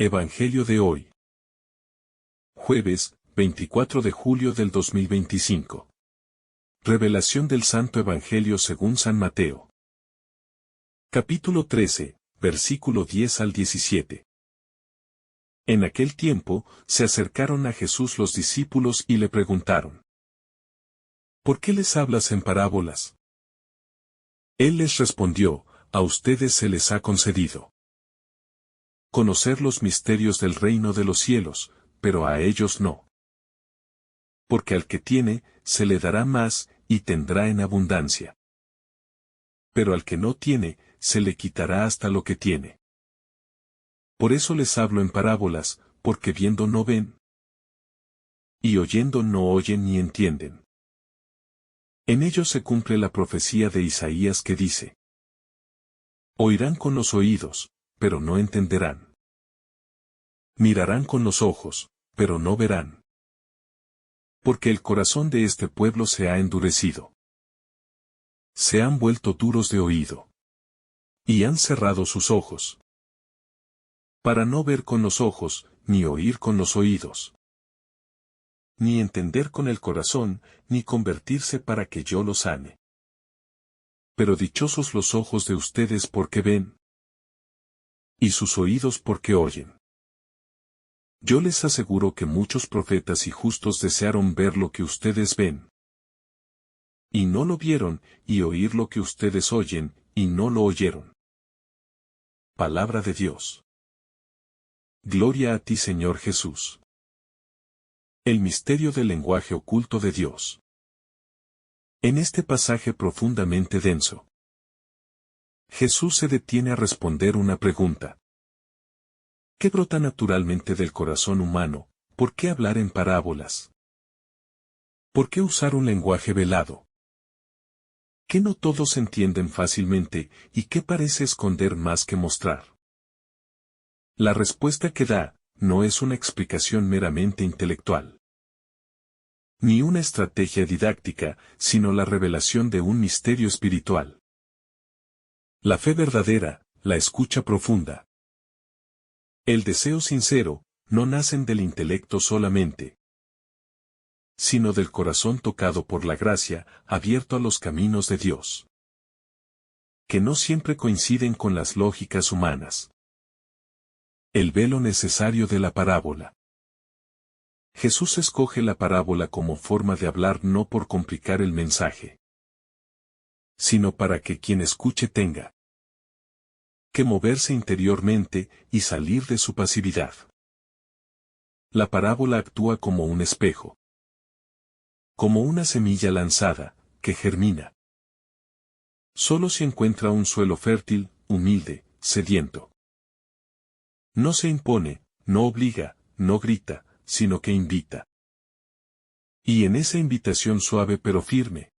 Evangelio de hoy. Jueves, 24 de julio del 2025. Revelación del Santo Evangelio según San Mateo. Capítulo 13, versículo 10 al 17. En aquel tiempo, se acercaron a Jesús los discípulos y le preguntaron: ¿Por qué les hablas en parábolas? Él les respondió: a ustedes se les ha concedido conocer los misterios del reino de los cielos, pero a ellos no. Porque al que tiene, se le dará más, y tendrá en abundancia. Pero al que no tiene, se le quitará hasta lo que tiene. Por eso les hablo en parábolas, porque viendo no ven, y oyendo no oyen ni entienden. En ellos se cumple la profecía de Isaías que dice: oirán con los oídos, pero no entenderán. Mirarán con los ojos, pero no verán. Porque el corazón de este pueblo se ha endurecido. Se han vuelto duros de oído. Y han cerrado sus ojos. Para no ver con los ojos, ni oír con los oídos. Ni entender con el corazón, ni convertirse para que yo los sane. Pero dichosos los ojos de ustedes porque ven. Y sus oídos porque oyen. Yo les aseguro que muchos profetas y justos desearon ver lo que ustedes ven. Y no lo vieron, y oír lo que ustedes oyen, y no lo oyeron. Palabra de Dios. Gloria a ti, Señor Jesús. El misterio del lenguaje oculto de Dios. En este pasaje profundamente denso, Jesús se detiene a responder una pregunta. ¿Qué brota naturalmente del corazón humano? ¿Por qué hablar en parábolas? ¿Por qué usar un lenguaje velado? ¿Qué no todos entienden fácilmente, y qué parece esconder más que mostrar? La respuesta que da, no es una explicación meramente intelectual, ni una estrategia didáctica, sino la revelación de un misterio espiritual. La fe verdadera, la escucha profunda, el deseo sincero, no nacen del intelecto solamente, sino del corazón tocado por la gracia, abierto a los caminos de Dios, que no siempre coinciden con las lógicas humanas. El velo necesario de la parábola. Jesús escoge la parábola como forma de hablar no por complicar el mensaje, sino para que quien escuche tenga que moverse interiormente y salir de su pasividad. La parábola actúa como un espejo, como una semilla lanzada, que germina. Solo si encuentra un suelo fértil, humilde, sediento. No se impone, no obliga, no grita, sino que invita. Y en esa invitación suave pero firme,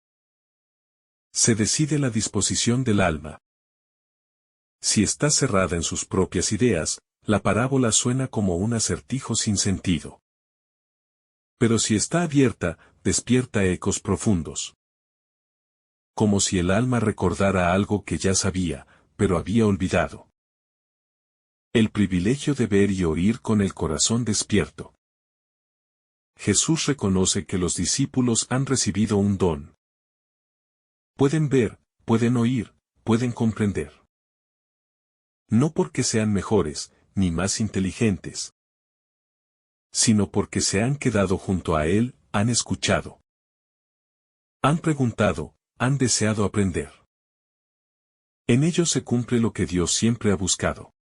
se decide la disposición del alma. Si está cerrada en sus propias ideas, la parábola suena como un acertijo sin sentido. Pero si está abierta, despierta ecos profundos. Como si el alma recordara algo que ya sabía, pero había olvidado. El privilegio de ver y oír con el corazón despierto. Jesús reconoce que los discípulos han recibido un don. Pueden ver, pueden oír, pueden comprender. No porque sean mejores, ni más inteligentes, sino porque se han quedado junto a Él, han escuchado. Han preguntado, han deseado aprender. En ellos se cumple lo que Dios siempre ha buscado.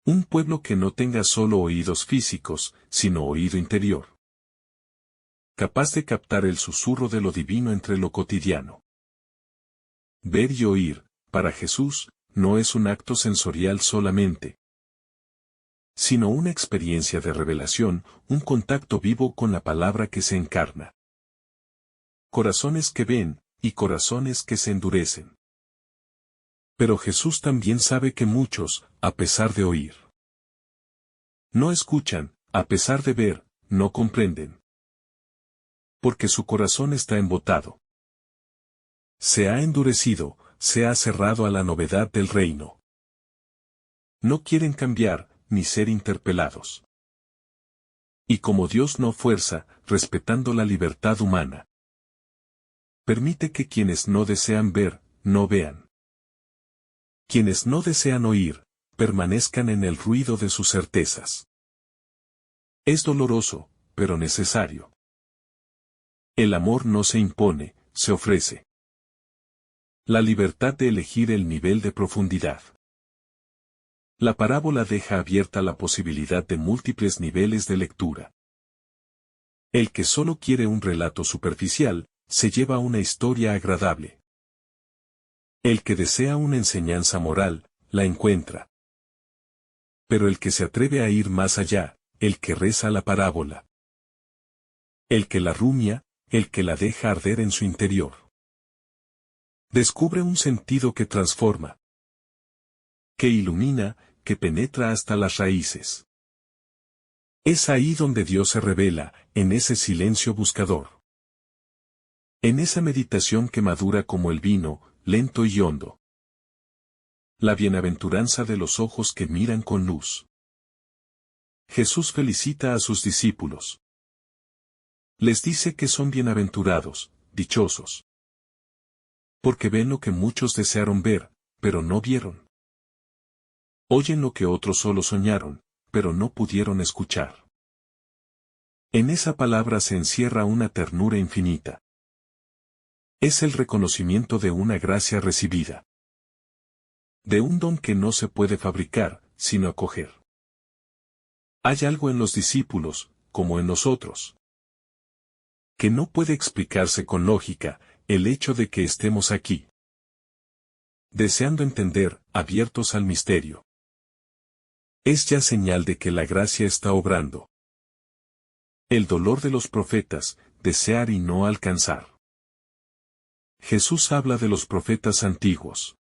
Un pueblo que no tenga solo oídos físicos, sino oído interior. Capaz de captar el susurro de lo divino entre lo cotidiano. Ver y oír, para Jesús, no es un acto sensorial solamente, sino una experiencia de revelación, un contacto vivo con la palabra que se encarna. Corazones que ven, y corazones que se endurecen. Pero Jesús también sabe que muchos, a pesar de oír, no escuchan, a pesar de ver, no comprenden. Porque su corazón está embotado. Se ha endurecido, se ha cerrado a la novedad del reino. No quieren cambiar, ni ser interpelados. Y como Dios no fuerza, respetando la libertad humana, permite que quienes no desean ver, no vean. Quienes no desean oír, permanezcan en el ruido de sus certezas. Es doloroso, pero necesario. El amor no se impone, se ofrece. La libertad de elegir el nivel de profundidad. La parábola deja abierta la posibilidad de múltiples niveles de lectura. El que solo quiere un relato superficial, se lleva una historia agradable. El que desea una enseñanza moral, la encuentra. Pero el que se atreve a ir más allá, el que reza la parábola, el que la rumia, el que la deja arder en su interior, descubre un sentido que transforma, que ilumina, que penetra hasta las raíces. Es ahí donde Dios se revela, en ese silencio buscador. En esa meditación que madura como el vino, lento y hondo. La bienaventuranza de los ojos que miran con luz. Jesús felicita a sus discípulos. Les dice que son bienaventurados, dichosos. Porque ven lo que muchos desearon ver, pero no vieron. Oyen lo que otros solo soñaron, pero no pudieron escuchar. En esa palabra se encierra una ternura infinita. Es el reconocimiento de una gracia recibida. De un don que no se puede fabricar, sino acoger. Hay algo en los discípulos, como en nosotros, que no puede explicarse con lógica, el hecho de que estemos aquí. Deseando entender, abiertos al misterio. Es ya señal de que la gracia está obrando. El dolor de los profetas, desear y no alcanzar. Jesús habla de los profetas antiguos.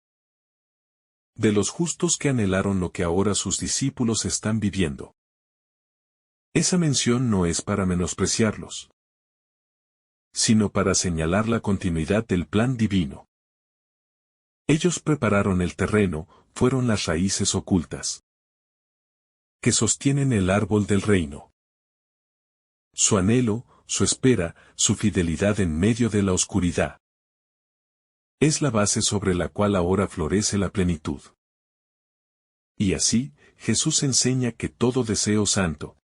De los justos que anhelaron lo que ahora sus discípulos están viviendo. Esa mención no es para menospreciarlos, sino para señalar la continuidad del plan divino. Ellos prepararon el terreno, fueron las raíces ocultas que sostienen el árbol del reino. Su anhelo, su espera, su fidelidad en medio de la oscuridad. Es la base sobre la cual ahora florece la plenitud. Y así, Jesús enseña que todo deseo santo,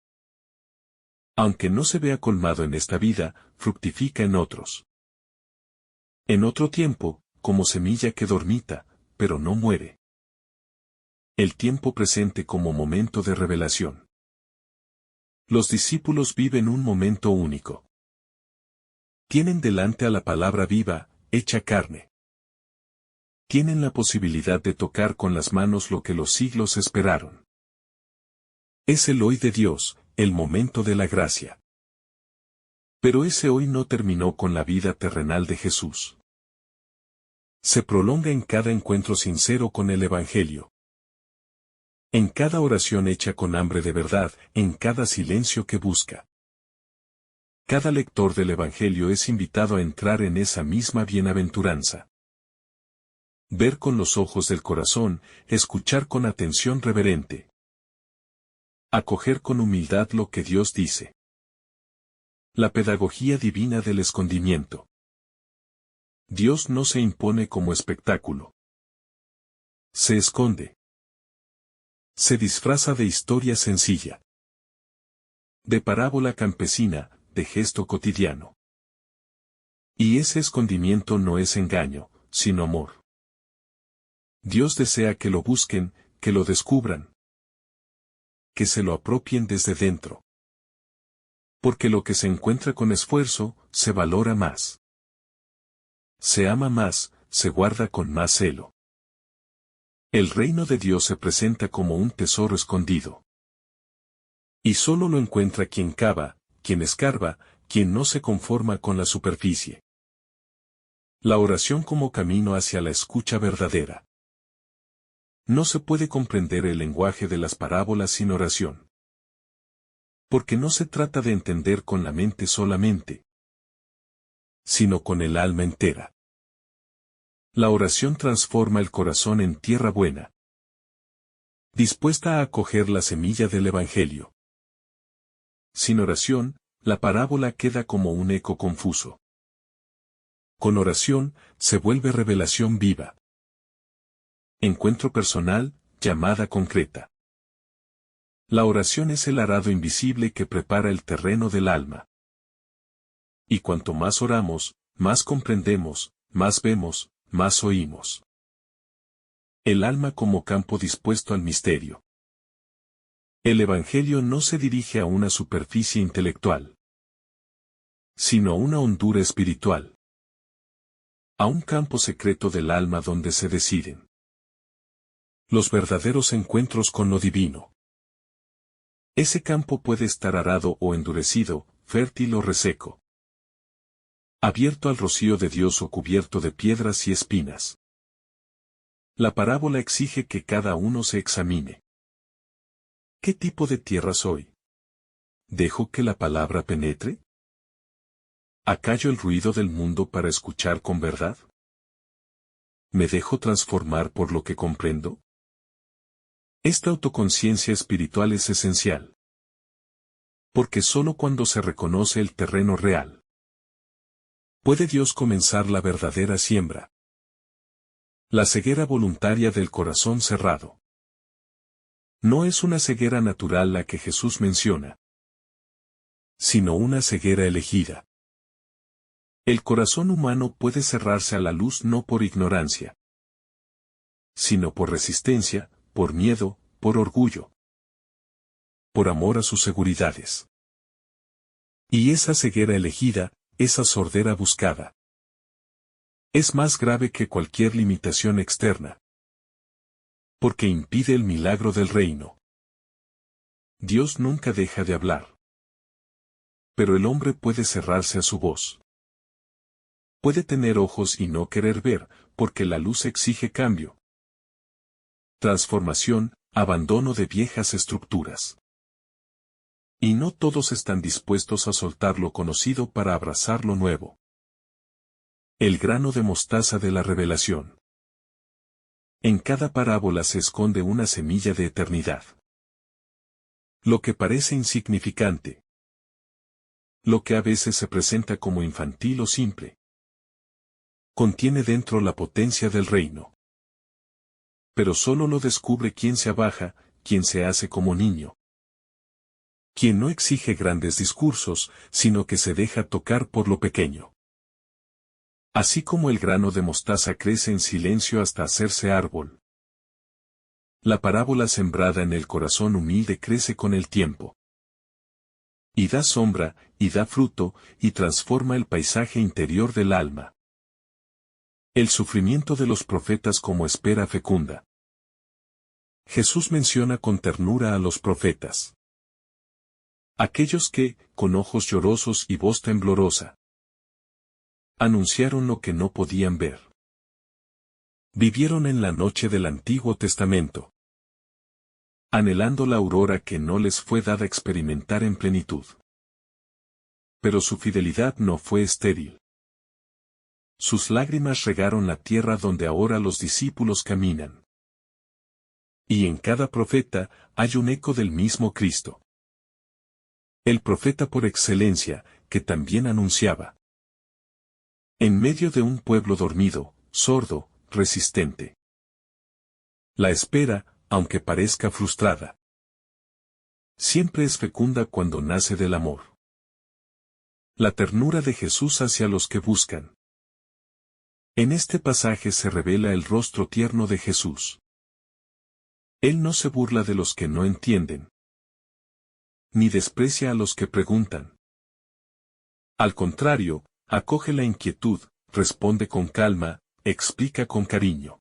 aunque no se vea colmado en esta vida, fructifica en otros. En otro tiempo, como semilla que dormita, pero no muere. El tiempo presente como momento de revelación. Los discípulos viven un momento único. Tienen delante a la palabra viva, hecha carne. Tienen la posibilidad de tocar con las manos lo que los siglos esperaron. Es el hoy de Dios, el momento de la gracia. Pero ese hoy no terminó con la vida terrenal de Jesús. Se prolonga en cada encuentro sincero con el Evangelio. En cada oración hecha con hambre de verdad, en cada silencio que busca. Cada lector del Evangelio es invitado a entrar en esa misma bienaventuranza. Ver con los ojos del corazón, escuchar con atención reverente. Acoger con humildad lo que Dios dice. La pedagogía divina del escondimiento. Dios no se impone como espectáculo. Se esconde. Se disfraza de historia sencilla. De parábola campesina, de gesto cotidiano. Y ese escondimiento no es engaño, sino amor. Dios desea que lo busquen, que lo descubran. Que se lo apropien desde dentro. Porque lo que se encuentra con esfuerzo, se valora más. Se ama más, se guarda con más celo. El reino de Dios se presenta como un tesoro escondido. Y solo lo encuentra quien cava, quien escarba, quien no se conforma con la superficie. La oración como camino hacia la escucha verdadera. No se puede comprender el lenguaje de las parábolas sin oración. Porque no se trata de entender con la mente solamente, sino con el alma entera. La oración transforma el corazón en tierra buena. dispuesta a acoger la semilla del Evangelio. Sin oración, la parábola queda como un eco confuso. Con oración, se vuelve revelación viva. Encuentro personal, llamada concreta. La oración es el arado invisible que prepara el terreno del alma. Y cuanto más oramos, más comprendemos, más vemos, más oímos. El alma como campo dispuesto al misterio. El Evangelio no se dirige a una superficie intelectual, sino a una hondura espiritual. A un campo secreto del alma donde se deciden los verdaderos encuentros con lo divino. Ese campo puede estar arado o endurecido, fértil o reseco, abierto al rocío de Dios o cubierto de piedras y espinas. La parábola exige que cada uno se examine. ¿Qué tipo de tierra soy? ¿Dejo que la palabra penetre? ¿Acallo el ruido del mundo para escuchar con verdad? ¿Me dejo transformar por lo que comprendo? Esta autoconciencia espiritual es esencial. Porque sólo cuando se reconoce el terreno real, puede Dios comenzar la verdadera siembra. La ceguera voluntaria del corazón cerrado. No es una ceguera natural la que Jesús menciona, sino una ceguera elegida. El corazón humano puede cerrarse a la luz no por ignorancia, sino por resistencia, por miedo, por orgullo, por amor a sus seguridades. Y esa ceguera elegida, esa sordera buscada, es más grave que cualquier limitación externa, porque impide el milagro del reino. Dios nunca deja de hablar. Pero el hombre puede cerrarse a su voz. Puede tener ojos y no querer ver, porque la luz exige cambio, transformación, abandono de viejas estructuras. Y no todos están dispuestos a soltar lo conocido para abrazar lo nuevo. El grano de mostaza de la revelación. En cada parábola se esconde una semilla de eternidad. Lo que parece insignificante, lo que a veces se presenta como infantil o simple, contiene dentro la potencia del reino. Pero solo lo descubre quien se abaja, quien se hace como niño. Quien no exige grandes discursos, sino que se deja tocar por lo pequeño. Así como el grano de mostaza crece en silencio hasta hacerse árbol. La parábola sembrada en el corazón humilde crece con el tiempo. Y da sombra, y da fruto, y transforma el paisaje interior del alma. El sufrimiento de los profetas como espera fecunda. Jesús menciona con ternura a los profetas. Aquellos que, con ojos llorosos y voz temblorosa, anunciaron lo que no podían ver. Vivieron en la noche del Antiguo Testamento, anhelando la aurora que no les fue dada experimentar en plenitud. Pero su fidelidad no fue estéril. Sus lágrimas regaron la tierra donde ahora los discípulos caminan. Y en cada profeta hay un eco del mismo Cristo. El profeta por excelencia, que también anunciaba. En medio de un pueblo dormido, sordo, resistente. La espera, aunque parezca frustrada, siempre es fecunda cuando nace del amor. La ternura de Jesús hacia los que buscan. En este pasaje se revela el rostro tierno de Jesús. Él no se burla de los que no entienden, ni desprecia a los que preguntan. Al contrario, acoge la inquietud, responde con calma, explica con cariño.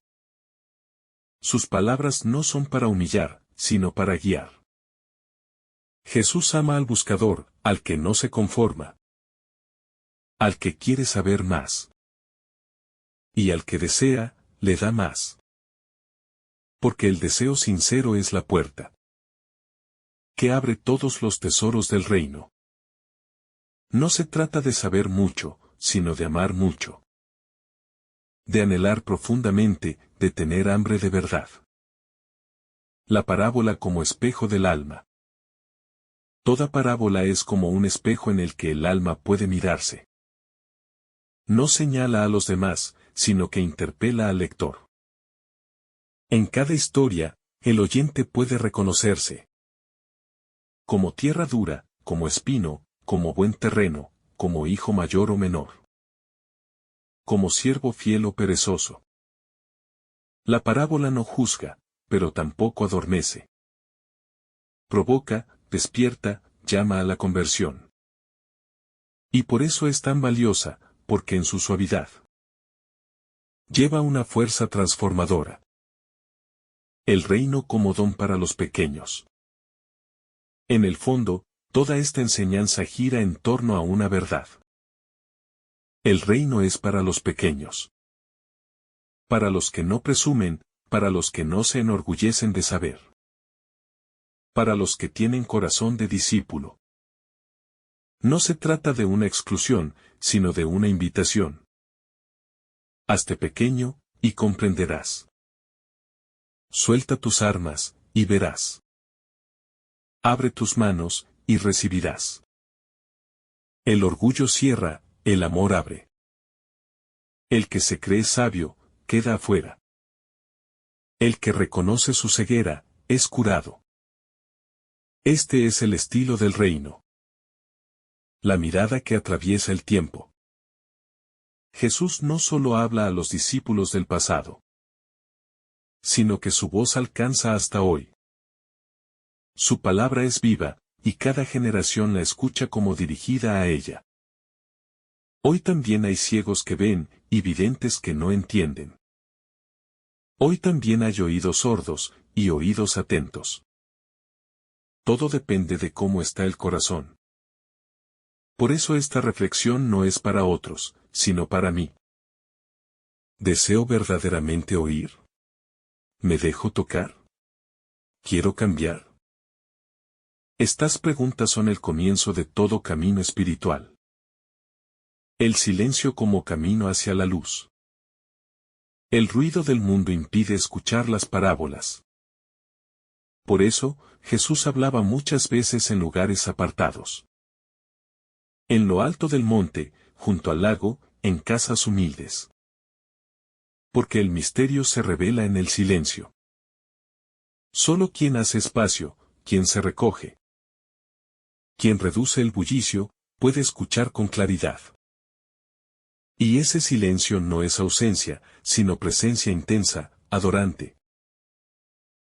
Sus palabras no son para humillar, sino para guiar. Jesús ama al buscador, al que no se conforma, al que quiere saber más. Y al que desea, le da más. Porque el deseo sincero es la puerta que abre todos los tesoros del reino. No se trata de saber mucho, sino de amar mucho. De anhelar profundamente, de tener hambre de verdad. La parábola como espejo del alma. Toda parábola es como un espejo en el que el alma puede mirarse. No señala a los demás, sino que interpela al lector. En cada historia, el oyente puede reconocerse. Como tierra dura, como espino, como buen terreno, como hijo mayor o menor. Como siervo fiel o perezoso. La parábola no juzga, pero tampoco adormece. Provoca, despierta, llama a la conversión. Y por eso es tan valiosa, porque en su suavidad lleva una fuerza transformadora. El reino como don para los pequeños. En el fondo, toda esta enseñanza gira en torno a una verdad. El reino es para los pequeños. Para los que no presumen, para los que no se enorgullecen de saber. Para los que tienen corazón de discípulo. No se trata de una exclusión, sino de una invitación. Hazte pequeño, y comprenderás. Suelta tus armas, y verás. Abre tus manos, y recibirás. El orgullo cierra, el amor abre. El que se cree sabio, queda afuera. El que reconoce su ceguera, es curado. Este es el estilo del reino. La mirada que atraviesa el tiempo. Jesús no solo habla a los discípulos del pasado, sino que su voz alcanza hasta hoy. Su palabra es viva, y cada generación la escucha como dirigida a ella. Hoy también hay ciegos que ven, y videntes que no entienden. Hoy también hay oídos sordos, y oídos atentos. Todo depende de cómo está el corazón. Por eso esta reflexión no es para otros, sino para mí. ¿Deseo verdaderamente oír? ¿Me dejo tocar? ¿Quiero cambiar? Estas preguntas son el comienzo de todo camino espiritual. El silencio como camino hacia la luz. El ruido del mundo impide escuchar las parábolas. Por eso, Jesús hablaba muchas veces en lugares apartados. En lo alto del monte, junto al lago, en casas humildes. Porque el misterio se revela en el silencio. Solo quien hace espacio, quien se recoge, quien reduce el bullicio, puede escuchar con claridad. Y ese silencio no es ausencia, sino presencia intensa, adorante.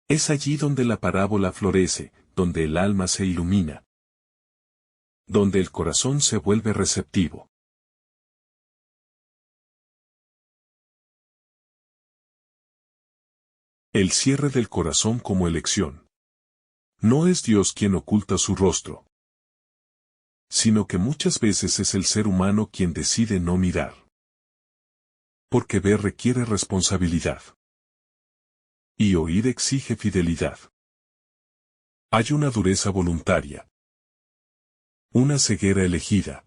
Es allí donde la parábola florece, donde el alma se ilumina. Donde el corazón se vuelve receptivo. El cierre del corazón como elección. No es Dios quien oculta su rostro, sino que muchas veces es el ser humano quien decide no mirar. Porque ver requiere responsabilidad. Y oír exige fidelidad. Hay una dureza voluntaria. Una ceguera elegida.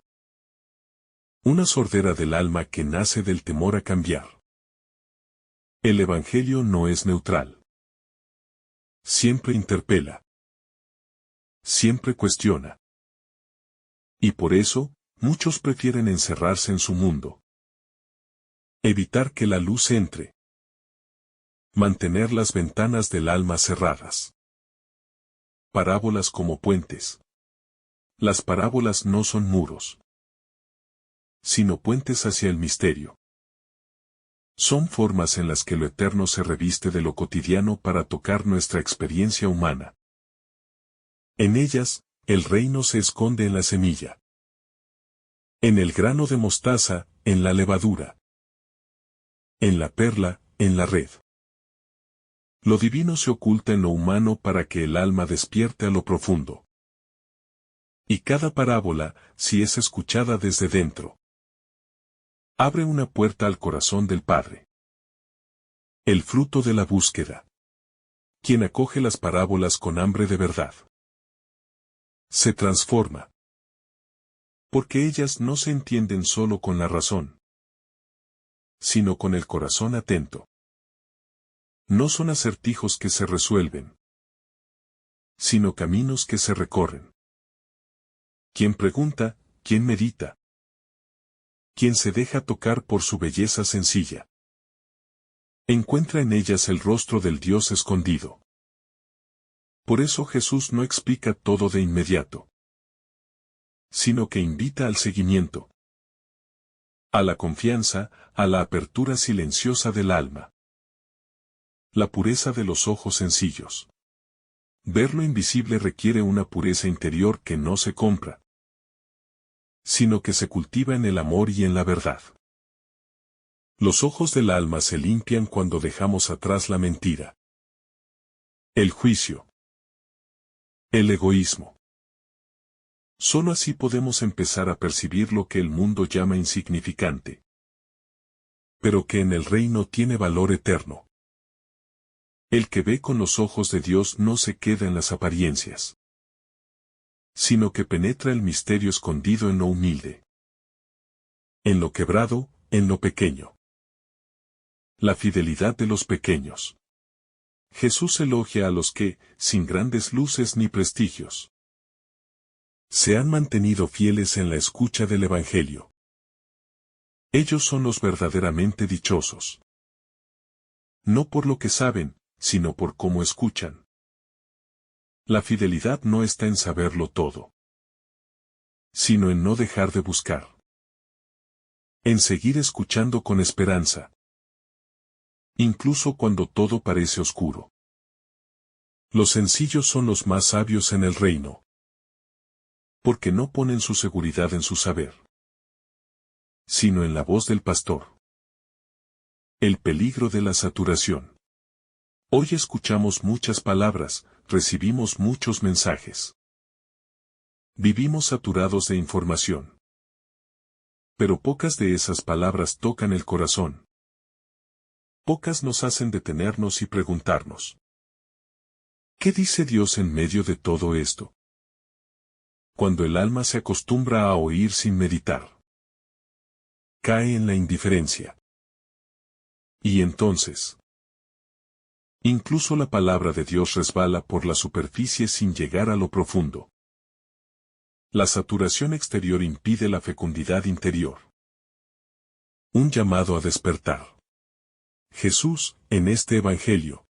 Una sordera del alma que nace del temor a cambiar. El Evangelio no es neutral. Siempre interpela. Siempre cuestiona. Y por eso, muchos prefieren encerrarse en su mundo. Evitar que la luz entre. Mantener las ventanas del alma cerradas. Parábolas como puentes. Las parábolas no son muros, sino puentes hacia el misterio. Son formas en las que lo eterno se reviste de lo cotidiano para tocar nuestra experiencia humana. En ellas, el reino se esconde en la semilla. En el grano de mostaza, en la levadura. En la perla, en la red. Lo divino se oculta en lo humano para que el alma despierte a lo profundo. Y cada parábola, si es escuchada desde dentro, abre una puerta al corazón del Padre. El fruto de la búsqueda. Quien acoge las parábolas con hambre de verdad, se transforma. Porque ellas no se entienden solo con la razón, sino con el corazón atento. No son acertijos que se resuelven, sino caminos que se recorren. Quien pregunta, quien medita. Quien se deja tocar por su belleza sencilla. Encuentra en ellas el rostro del Dios escondido. Por eso Jesús no explica todo de inmediato, sino que invita al seguimiento, a la confianza, a la apertura silenciosa del alma. La pureza de los ojos sencillos. Ver lo invisible requiere una pureza interior que no se compra, sino que se cultiva en el amor y en la verdad. Los ojos del alma se limpian cuando dejamos atrás la mentira, el juicio, el egoísmo. Solo así podemos empezar a percibir lo que el mundo llama insignificante, pero que en el reino tiene valor eterno. El que ve con los ojos de Dios no se queda en las apariencias, sino que penetra el misterio escondido en lo humilde, en lo quebrado, en lo pequeño. La fidelidad de los pequeños. Jesús elogia a los que, sin grandes luces ni prestigios, se han mantenido fieles en la escucha del Evangelio. Ellos son los verdaderamente dichosos. No por lo que saben, sino por cómo escuchan. La fidelidad no está en saberlo todo, sino en no dejar de buscar. En seguir escuchando con esperanza, incluso cuando todo parece oscuro. Los sencillos son los más sabios en el reino, porque no ponen su seguridad en su saber, sino en la voz del pastor. El peligro de la saturación. Hoy escuchamos muchas palabras, recibimos muchos mensajes. Vivimos saturados de información. Pero pocas de esas palabras tocan el corazón. Pocas nos hacen detenernos y preguntarnos: ¿qué dice Dios en medio de todo esto? Cuando el alma se acostumbra a oír sin meditar, cae en la indiferencia. Y entonces, incluso la palabra de Dios resbala por la superficie sin llegar a lo profundo. La saturación exterior impide la fecundidad interior. Un llamado a despertar. Jesús, en este Evangelio,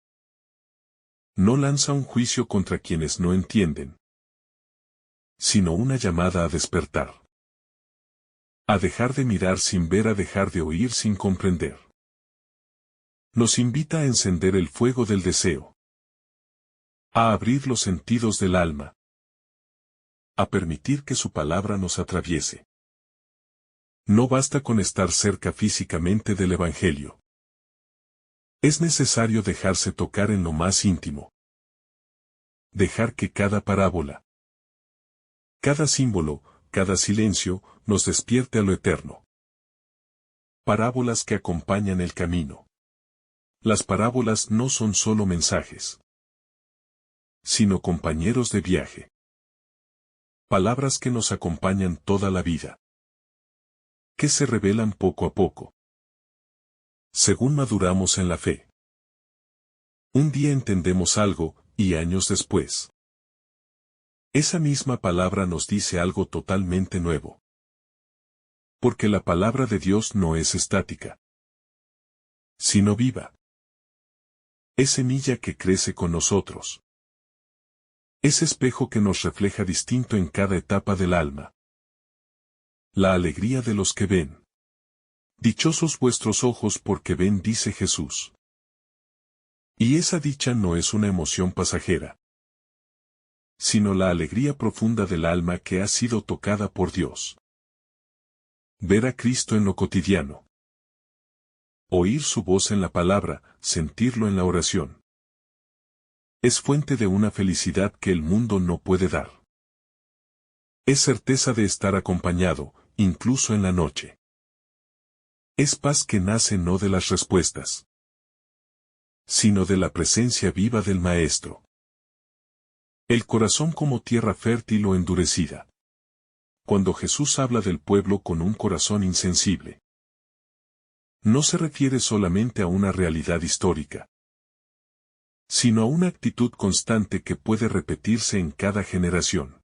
no lanza un juicio contra quienes no entienden, sino una llamada a despertar. A dejar de mirar sin ver, a dejar de oír sin comprender. Nos invita a encender el fuego del deseo, a abrir los sentidos del alma, a permitir que su palabra nos atraviese. No basta con estar cerca físicamente del Evangelio. Es necesario dejarse tocar en lo más íntimo. Dejar que cada parábola, cada símbolo, cada silencio, nos despierte a lo eterno. Parábolas que acompañan el camino. Las parábolas no son solo mensajes, sino compañeros de viaje. Palabras que nos acompañan toda la vida, que se revelan poco a poco, según maduramos en la fe. Un día entendemos algo, y años después, esa misma palabra nos dice algo totalmente nuevo. Porque la palabra de Dios no es estática, sino viva. Es semilla que crece con nosotros. Es espejo que nos refleja distinto en cada etapa del alma. La alegría de los que ven. Dichosos vuestros ojos porque ven, dice Jesús. Y esa dicha no es una emoción pasajera, sino la alegría profunda del alma que ha sido tocada por Dios. Ver a Cristo en lo cotidiano. Oír su voz en la palabra, sentirlo en la oración. Es fuente de una felicidad que el mundo no puede dar. Es certeza de estar acompañado, incluso en la noche. Es paz que nace no de las respuestas, sino de la presencia viva del Maestro. El corazón como tierra fértil o endurecida. Cuando Jesús habla del pueblo con un corazón insensible, no se refiere solamente a una realidad histórica, sino a una actitud constante que puede repetirse en cada generación.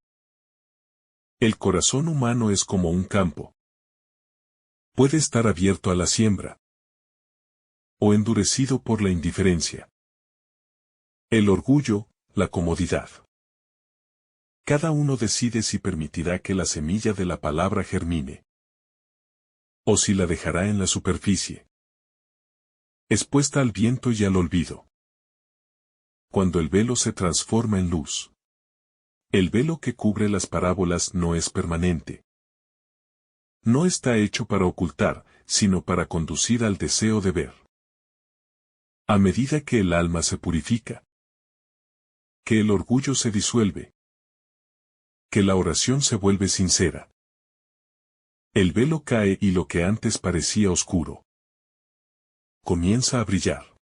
El corazón humano es como un campo. Puede estar abierto a la siembra o endurecido por la indiferencia, el orgullo, la comodidad. Cada uno decide si permitirá que la semilla de la palabra germine o si la dejará en la superficie, expuesta al viento y al olvido. Cuando el velo se transforma en luz, el velo que cubre las parábolas no es permanente. No está hecho para ocultar, sino para conducir al deseo de ver. A medida que el alma se purifica, que el orgullo se disuelve, que la oración se vuelve sincera, el velo cae y lo que antes parecía oscuro comienza a brillar.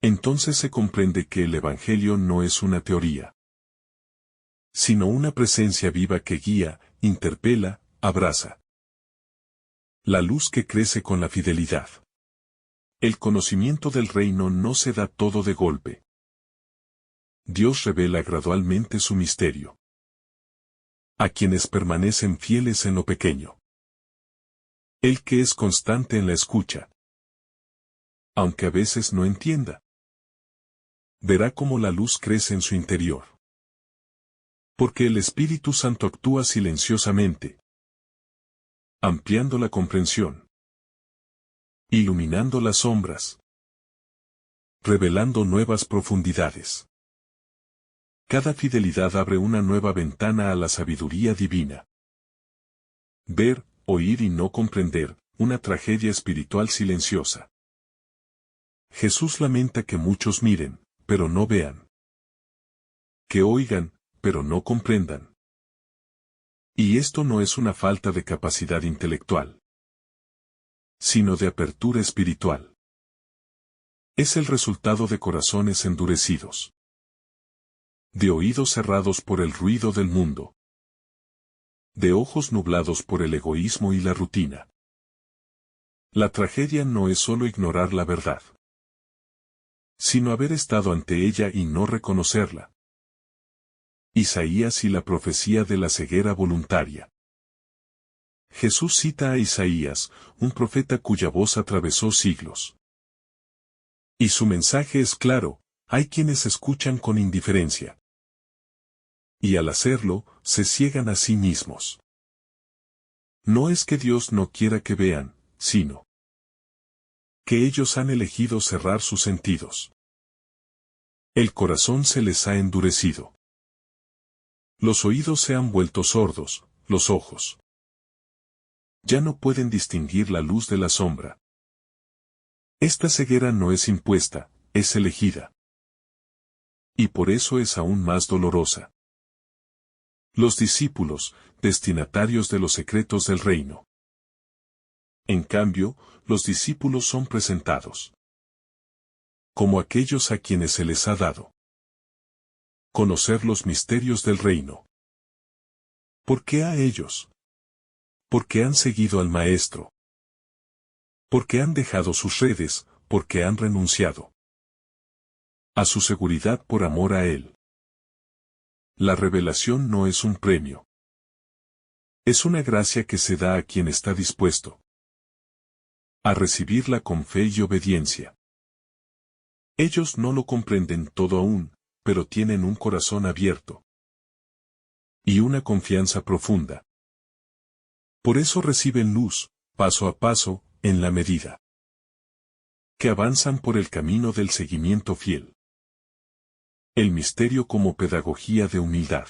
Entonces se comprende que el Evangelio no es una teoría, sino una presencia viva que guía, interpela, abraza. La luz que crece con la fidelidad. El conocimiento del reino no se da todo de golpe. Dios revela gradualmente su misterio a quienes permanecen fieles en lo pequeño. El que es constante en la escucha, aunque a veces no entienda, verá cómo la luz crece en su interior. Porque el Espíritu Santo actúa silenciosamente, ampliando la comprensión, iluminando las sombras, revelando nuevas profundidades. Cada fidelidad abre una nueva ventana a la sabiduría divina. Ver, oír y no comprender, una tragedia espiritual silenciosa. Jesús lamenta que muchos miren, pero no vean. Que oigan, pero no comprendan. Y esto no es una falta de capacidad intelectual, sino de apertura espiritual. Es el resultado de corazones endurecidos, de oídos cerrados por el ruido del mundo, de ojos nublados por el egoísmo y la rutina. La tragedia no es solo ignorar la verdad, sino haber estado ante ella y no reconocerla. Isaías y la profecía de la ceguera voluntaria. Jesús cita a Isaías, un profeta cuya voz atravesó siglos. Y su mensaje es claro: hay quienes escuchan con indiferencia. Y al hacerlo, se ciegan a sí mismos. No es que Dios no quiera que vean, sino que ellos han elegido cerrar sus sentidos. El corazón se les ha endurecido. Los oídos se han vuelto sordos, los ojos ya no pueden distinguir la luz de la sombra. Esta ceguera no es impuesta, es elegida. Y por eso es aún más dolorosa. Los discípulos, destinatarios de los secretos del reino. En cambio, los discípulos son presentados como aquellos a quienes se les ha dado conocer los misterios del reino. ¿Por qué a ellos? Porque han seguido al Maestro. Porque han dejado sus redes, porque han renunciado a su seguridad por amor a Él. La revelación no es un premio. Es una gracia que se da a quien está dispuesto a recibirla con fe y obediencia. Ellos no lo comprenden todo aún, pero tienen un corazón abierto y una confianza profunda. Por eso reciben luz, paso a paso, en la medida que avanzan por el camino del seguimiento fiel. El misterio como pedagogía de humildad.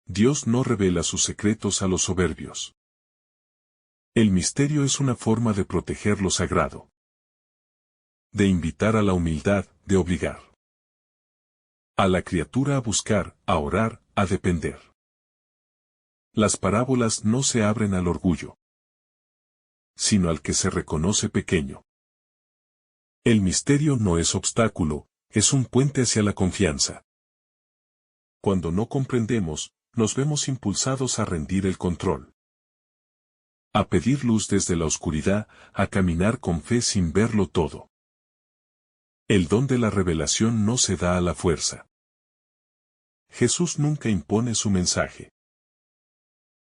Dios no revela sus secretos a los soberbios. El misterio es una forma de proteger lo sagrado, de invitar a la humildad, de obligar a la criatura a buscar, a orar, a depender. Las parábolas no se abren al orgullo, sino al que se reconoce pequeño. El misterio no es obstáculo, es un puente hacia la confianza. Cuando no comprendemos, nos vemos impulsados a rendir el control, a pedir luz desde la oscuridad, a caminar con fe sin verlo todo. El don de la revelación no se da a la fuerza. Jesús nunca impone su mensaje.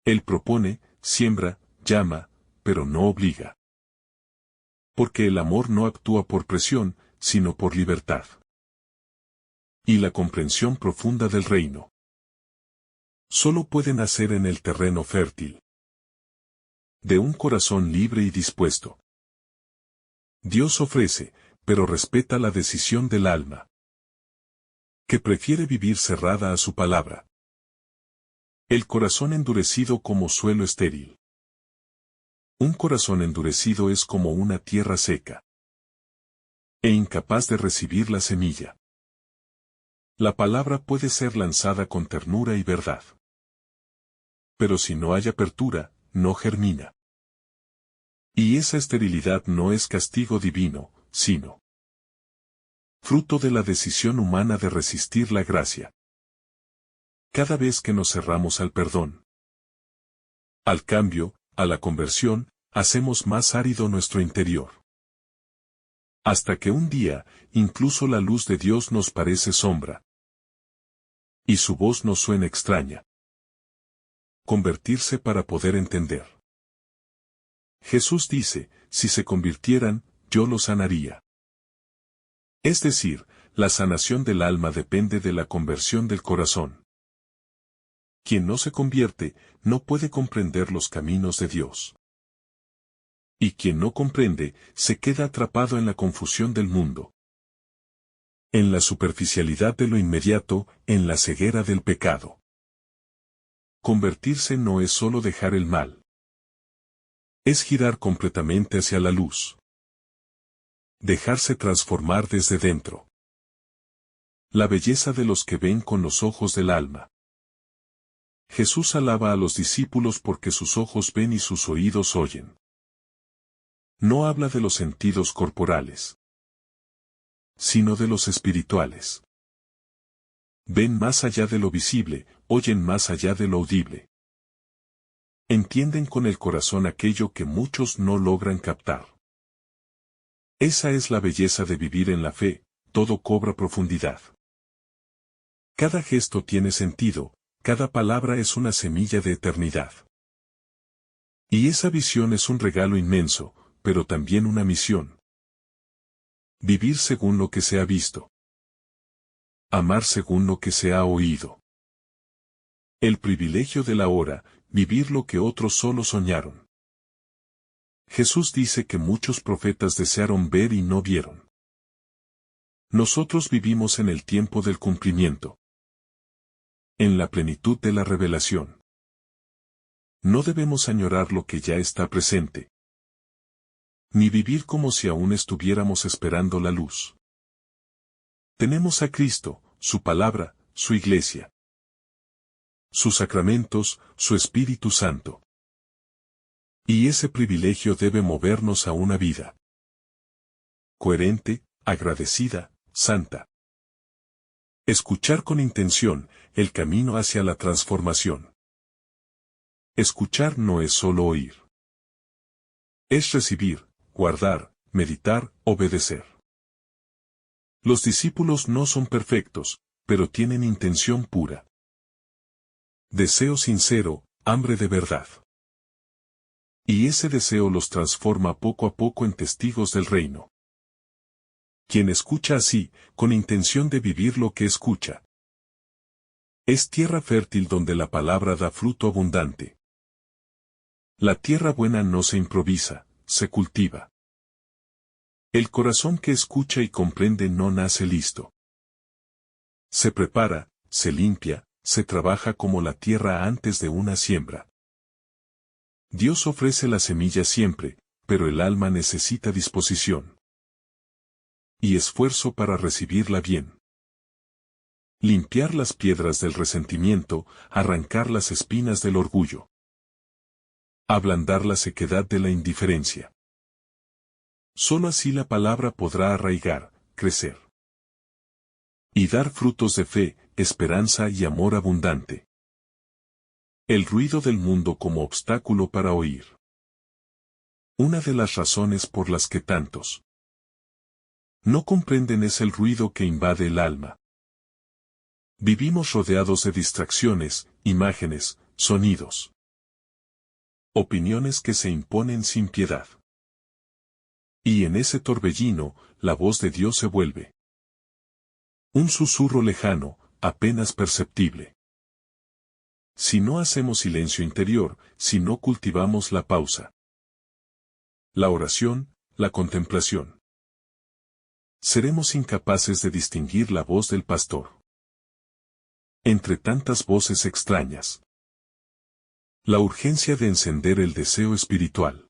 Él propone, siembra, llama, pero no obliga. Porque el amor no actúa por presión, sino por libertad. Y la comprensión profunda del reino solo puede nacer en el terreno fértil de un corazón libre y dispuesto. Dios ofrece, pero respeta la decisión del alma, que prefiere vivir cerrada a su palabra. El corazón endurecido como suelo estéril. Un corazón endurecido es como una tierra seca e incapaz de recibir la semilla. La palabra puede ser lanzada con ternura y verdad. Pero si no hay apertura, no germina. Y esa esterilidad no es castigo divino, sino fruto de la decisión humana de resistir la gracia. Cada vez que nos cerramos al perdón, al cambio, a la conversión, hacemos más árido nuestro interior. Hasta que un día, incluso la luz de Dios nos parece sombra. Y su voz nos suena extraña. Convertirse para poder entender. Jesús dice, si se convirtieran, yo los sanaría. Es decir, la sanación del alma depende de la conversión del corazón. Quien no se convierte, no puede comprender los caminos de Dios. Y quien no comprende, se queda atrapado en la confusión del mundo. En la superficialidad de lo inmediato, en la ceguera del pecado. Convertirse no es solo dejar el mal. Es girar completamente hacia la luz. Dejarse transformar desde dentro. La belleza de los que ven con los ojos del alma. Jesús alaba a los discípulos porque sus ojos ven y sus oídos oyen. No habla de los sentidos corporales, sino de los espirituales. Ven más allá de lo visible, oyen más allá de lo audible. Entienden con el corazón aquello que muchos no logran captar. Esa es la belleza de vivir en la fe, todo cobra profundidad. Cada gesto tiene sentido, cada palabra es una semilla de eternidad. Y esa visión es un regalo inmenso, pero también una misión. Vivir según lo que se ha visto. Amar según lo que se ha oído. El privilegio de la hora, vivir lo que otros solo soñaron. Jesús dice que muchos profetas desearon ver y no vieron. Nosotros vivimos en el tiempo del cumplimiento. En la plenitud de la revelación. No debemos añorar lo que ya está presente. Ni vivir como si aún estuviéramos esperando la luz. Tenemos a Cristo, su palabra, su iglesia. Sus sacramentos, su Espíritu Santo. Y ese privilegio debe movernos a una vida coherente, agradecida, santa. Escuchar con intención, el camino hacia la transformación. Escuchar no es solo oír. Es recibir, guardar, meditar, obedecer. Los discípulos no son perfectos, pero tienen intención pura. Deseo sincero, hambre de verdad. Y ese deseo los transforma poco a poco en testigos del reino. Quien escucha así, con intención de vivir lo que escucha. Es tierra fértil donde la palabra da fruto abundante. La tierra buena no se improvisa, se cultiva. El corazón que escucha y comprende no nace listo. Se prepara, se limpia, se trabaja como la tierra antes de una siembra. Dios ofrece la semilla siempre, pero el alma necesita disposición y esfuerzo para recibirla bien. Limpiar las piedras del resentimiento, arrancar las espinas del orgullo. Ablandar la sequedad de la indiferencia. Solo así la palabra podrá arraigar, crecer. Y dar frutos de fe, esperanza y amor abundante. El ruido del mundo como obstáculo para oír. Una de las razones por las que tantos No comprenden es el ruido que invade el alma. Vivimos rodeados de distracciones, imágenes, sonidos. Opiniones que se imponen sin piedad. Y en ese torbellino, la voz de Dios se vuelve un susurro lejano, apenas perceptible. Si no hacemos silencio interior, si no cultivamos la pausa, la oración, la contemplación, seremos incapaces de distinguir la voz del pastor entre tantas voces extrañas. La urgencia de encender el deseo espiritual.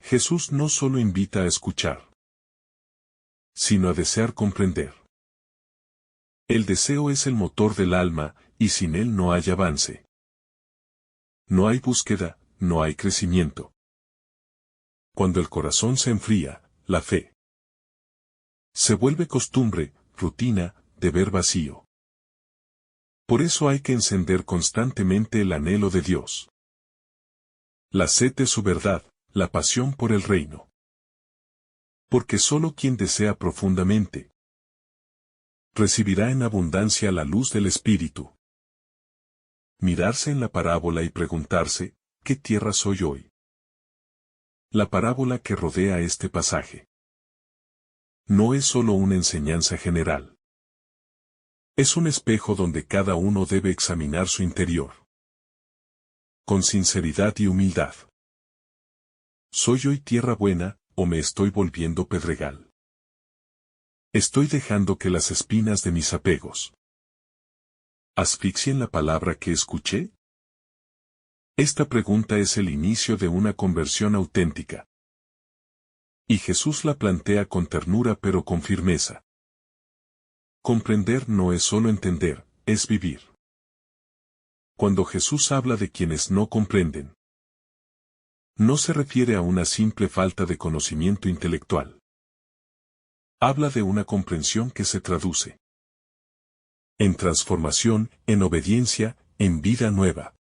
Jesús no solo invita a escuchar, sino a desear comprender. El deseo es el motor del alma, y sin él no hay avance. No hay búsqueda, no hay crecimiento. Cuando el corazón se enfría, la fe se vuelve costumbre, rutina, deber vacío. Por eso hay que encender constantemente el anhelo de Dios. La sed de su verdad, la pasión por el reino. Porque solo quien desea profundamente recibirá en abundancia la luz del Espíritu. Mirarse en la parábola y preguntarse, ¿qué tierra soy hoy? La parábola que rodea este pasaje no es solo una enseñanza general. Es un espejo donde cada uno debe examinar su interior. Con sinceridad y humildad. ¿Soy hoy tierra buena, o me estoy volviendo pedregal? ¿Estoy dejando que las espinas de mis apegos asfixien la palabra que escuché? Esta pregunta es el inicio de una conversión auténtica. Y Jesús la plantea con ternura pero con firmeza. Comprender no es solo entender, es vivir. Cuando Jesús habla de quienes no comprenden, no se refiere a una simple falta de conocimiento intelectual. Habla de una comprensión que se traduce en transformación, en obediencia, en vida nueva.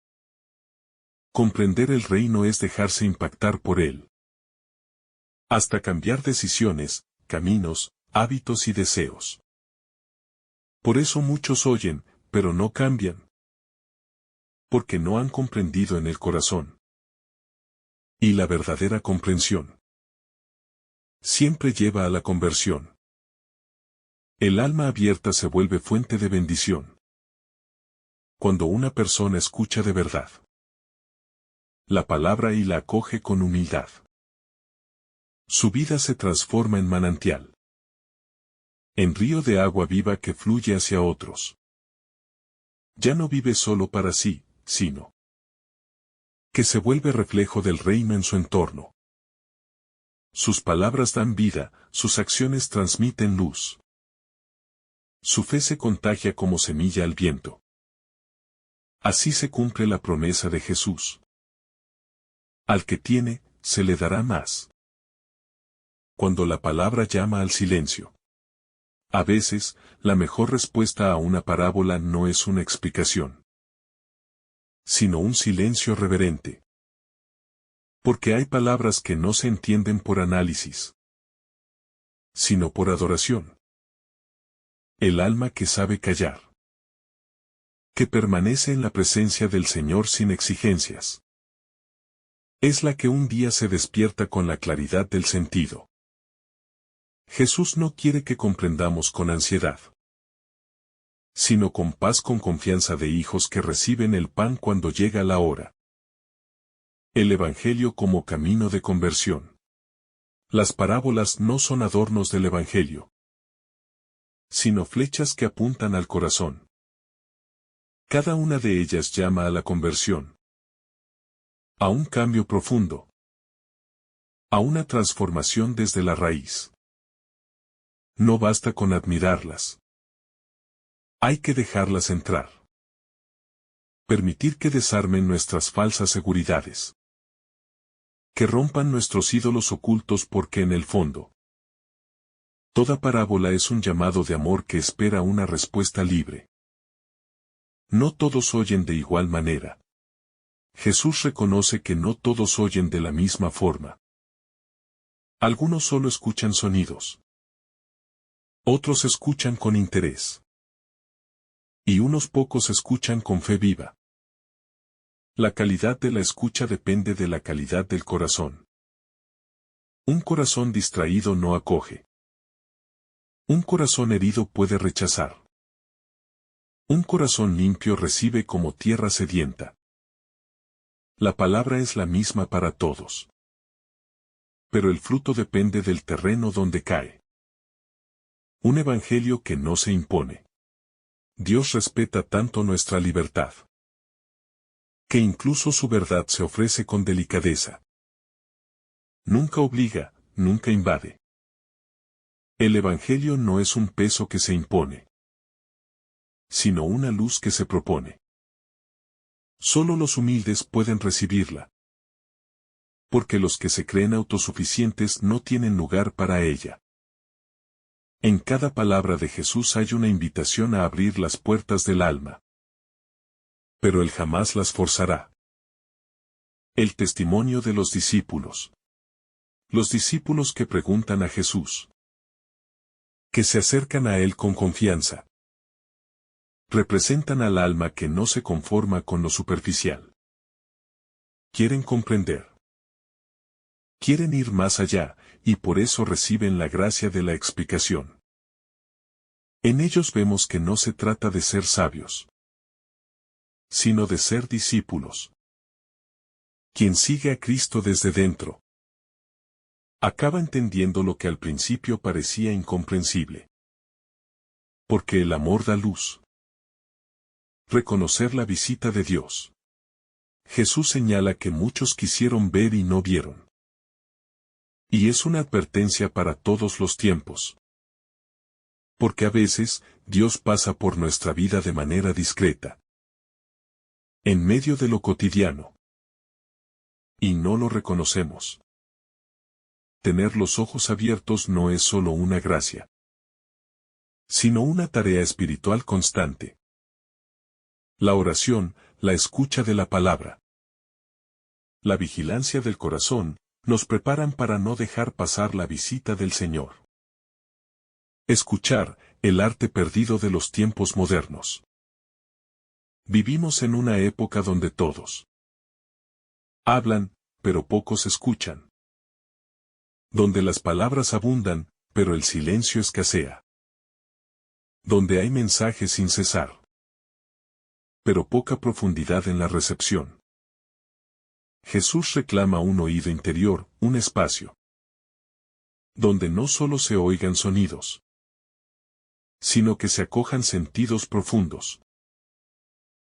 Comprender el reino es dejarse impactar por él. Hasta cambiar decisiones, caminos, hábitos y deseos. Por eso muchos oyen, pero no cambian. Porque no han comprendido en el corazón. Y la verdadera comprensión siempre lleva a la conversión. El alma abierta se vuelve fuente de bendición. Cuando una persona escucha de verdad la palabra y la acoge con humildad, su vida se transforma en manantial. En río de agua viva que fluye hacia otros. Ya no vive solo para sí, sino que se vuelve reflejo del reino en su entorno. Sus palabras dan vida, sus acciones transmiten luz. Su fe se contagia como semilla al viento. Así se cumple la promesa de Jesús. Al que tiene, se le dará más. Cuando la palabra llama al silencio. A veces, la mejor respuesta a una parábola no es una explicación, sino un silencio reverente. Porque hay palabras que no se entienden por análisis, sino por adoración. El alma que sabe callar, que permanece en la presencia del Señor sin exigencias, es la que un día se despierta con la claridad del sentido. Jesús no quiere que comprendamos con ansiedad, sino con paz, con confianza de hijos que reciben el pan cuando llega la hora. El Evangelio como camino de conversión. Las parábolas no son adornos del Evangelio, sino flechas que apuntan al corazón. Cada una de ellas llama a la conversión, a un cambio profundo, a una transformación desde la raíz. No basta con admirarlas. Hay que dejarlas entrar. Permitir que desarmen nuestras falsas seguridades. Que rompan nuestros ídolos ocultos porque en el fondo, toda parábola es un llamado de amor que espera una respuesta libre. No todos oyen de igual manera. Jesús reconoce que no todos oyen de la misma forma. Algunos solo escuchan sonidos. Otros escuchan con interés. Y unos pocos escuchan con fe viva. La calidad de la escucha depende de la calidad del corazón. Un corazón distraído no acoge. Un corazón herido puede rechazar. Un corazón limpio recibe como tierra sedienta. La palabra es la misma para todos. Pero el fruto depende del terreno donde cae. Un evangelio que no se impone. Dios respeta tanto nuestra libertad, que incluso su verdad se ofrece con delicadeza. Nunca obliga, nunca invade. El evangelio no es un peso que se impone, sino una luz que se propone. Solo los humildes pueden recibirla, porque los que se creen autosuficientes no tienen lugar para ella. En cada palabra de Jesús hay una invitación a abrir las puertas del alma. Pero Él jamás las forzará. El testimonio de los discípulos. Los discípulos que preguntan a Jesús. Que se acercan a Él con confianza. Representan al alma que no se conforma con lo superficial. Quieren comprender. Quieren ir más allá, y por eso reciben la gracia de la explicación. En ellos vemos que no se trata de ser sabios, sino de ser discípulos. Quien sigue a Cristo desde dentro, acaba entendiendo lo que al principio parecía incomprensible. Porque el amor da luz. Reconocer la visita de Dios. Jesús señala que muchos quisieron ver y no vieron. Y es una advertencia para todos los tiempos. Porque a veces, Dios pasa por nuestra vida de manera discreta. En medio de lo cotidiano. Y no lo reconocemos. Tener los ojos abiertos no es solo una gracia, sino una tarea espiritual constante. La oración, la escucha de la palabra, la vigilancia del corazón, nos preparan para no dejar pasar la visita del Señor. Escuchar, el arte perdido de los tiempos modernos. Vivimos en una época donde todos hablan, pero pocos escuchan. Donde las palabras abundan, pero el silencio escasea. Donde hay mensajes sin cesar, pero poca profundidad en la recepción. Jesús reclama un oído interior, un espacio, donde no solo se oigan sonidos, sino que se acojan sentidos profundos.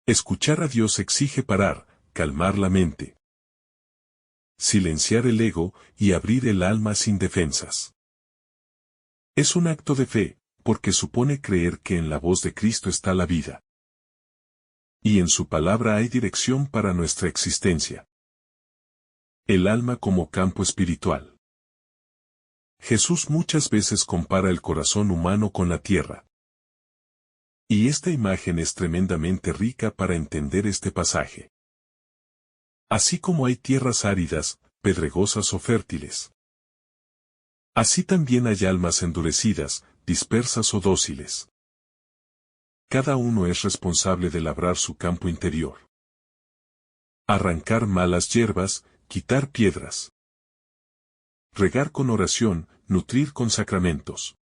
Escuchar a Dios exige parar, calmar la mente, silenciar el ego y abrir el alma sin defensas. Es un acto de fe, porque supone creer que en la voz de Cristo está la vida. Y en su palabra hay dirección para nuestra existencia. El alma como campo espiritual. Jesús muchas veces compara el corazón humano con la tierra. Y esta imagen es tremendamente rica para entender este pasaje. Así como hay tierras áridas, pedregosas o fértiles, así también hay almas endurecidas, dispersas o dóciles. Cada uno es responsable de labrar su campo interior. Arrancar malas hierbas, quitar piedras. Regar con oración, nutrir con sacramentos.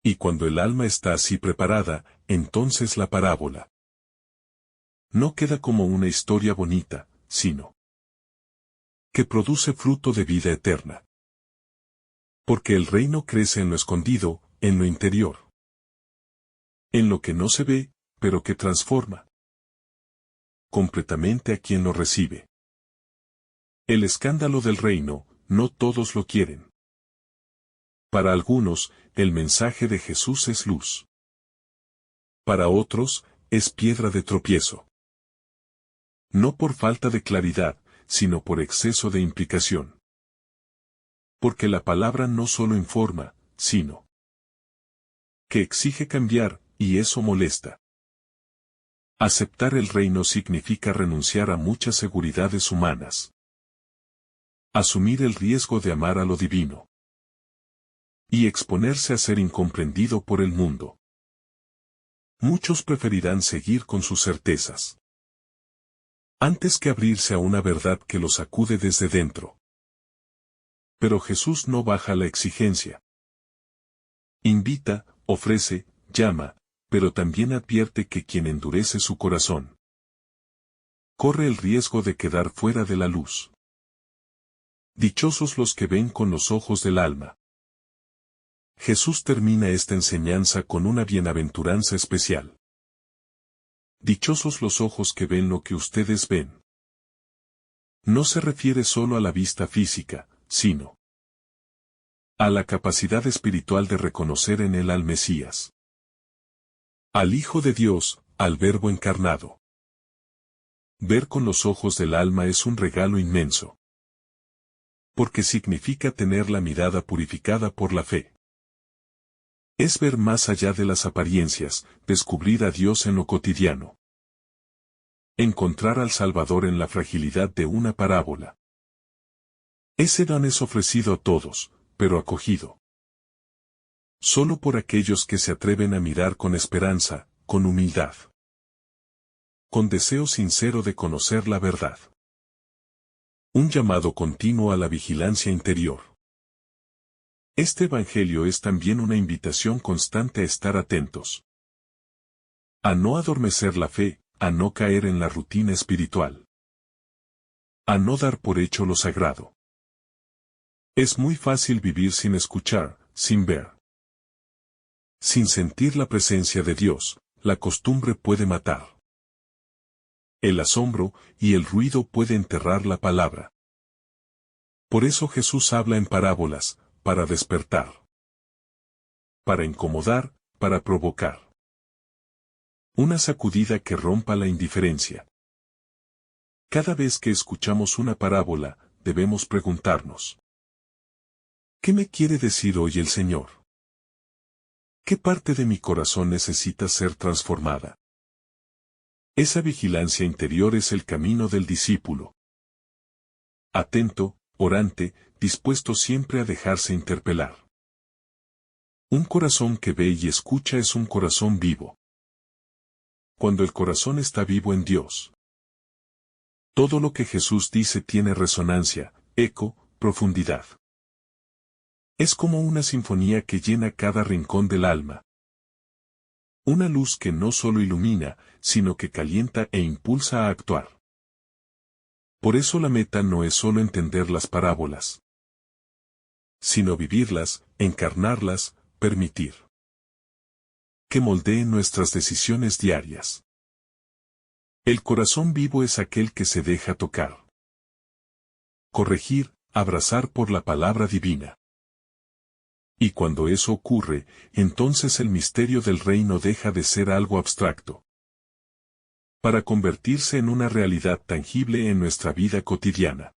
Y cuando el alma está así preparada, entonces la parábola no queda como una historia bonita, sino que produce fruto de vida eterna. Porque el reino crece en lo escondido, en lo interior. En lo que no se ve, pero que transforma completamente a quien lo recibe. El escándalo del reino, no todos lo quieren. Para algunos, el mensaje de Jesús es luz. Para otros, es piedra de tropiezo. No por falta de claridad, sino por exceso de implicación. Porque la palabra no solo informa, sino que exige cambiar, y eso molesta. Aceptar el reino significa renunciar a muchas seguridades humanas. Asumir el riesgo de amar a lo divino. y exponerse a ser incomprendido por el mundo. Muchos preferirán seguir con sus certezas antes que abrirse a una verdad que los sacude desde dentro. Pero Jesús no baja la exigencia. Invita, ofrece, llama, pero también advierte que quien endurece su corazón corre el riesgo de quedar fuera de la luz. Dichosos los que ven con los ojos del alma. Jesús termina esta enseñanza con una bienaventuranza especial. Dichosos los ojos que ven lo que ustedes ven. No se refiere solo a la vista física, sino a la capacidad espiritual de reconocer en él al Mesías, al Hijo de Dios, al Verbo encarnado. Ver con los ojos del alma es un regalo inmenso, porque significa tener la mirada purificada por la fe. Es ver más allá de las apariencias, descubrir a Dios en lo cotidiano. Encontrar al Salvador en la fragilidad de una parábola. Ese don es ofrecido a todos, pero acogido solo por aquellos que se atreven a mirar con esperanza, con humildad, con deseo sincero de conocer la verdad. Un llamado continuo a la vigilancia interior. Este Evangelio es también una invitación constante a estar atentos, a no adormecer la fe, a no caer en la rutina espiritual, a no dar por hecho lo sagrado. Es muy fácil vivir sin escuchar, sin ver, sin sentir la presencia de Dios. La costumbre puede matar. El asombro y el ruido puede enterrar la palabra. Por eso Jesús habla en parábolas, para despertar, para incomodar, para provocar una sacudida que rompa la indiferencia. Cada vez que escuchamos una parábola, debemos preguntarnos: ¿qué me quiere decir hoy el Señor? ¿Qué parte de mi corazón necesita ser transformada? Esa vigilancia interior es el camino del discípulo. Atento, orante, dispuesto siempre a dejarse interpelar. Un corazón que ve y escucha es un corazón vivo. Cuando el corazón está vivo en Dios, todo lo que Jesús dice tiene resonancia, eco, profundidad. Es como una sinfonía que llena cada rincón del alma. Una luz que no solo ilumina, sino que calienta e impulsa a actuar. Por eso la meta no es solo entender las parábolas, sino vivirlas, encarnarlas, permitir que moldeen nuestras decisiones diarias. El corazón vivo es aquel que se deja tocar, corregir, abrazar por la palabra divina. Y cuando eso ocurre, entonces el misterio del reino deja de ser algo abstracto, para convertirse en una realidad tangible en nuestra vida cotidiana.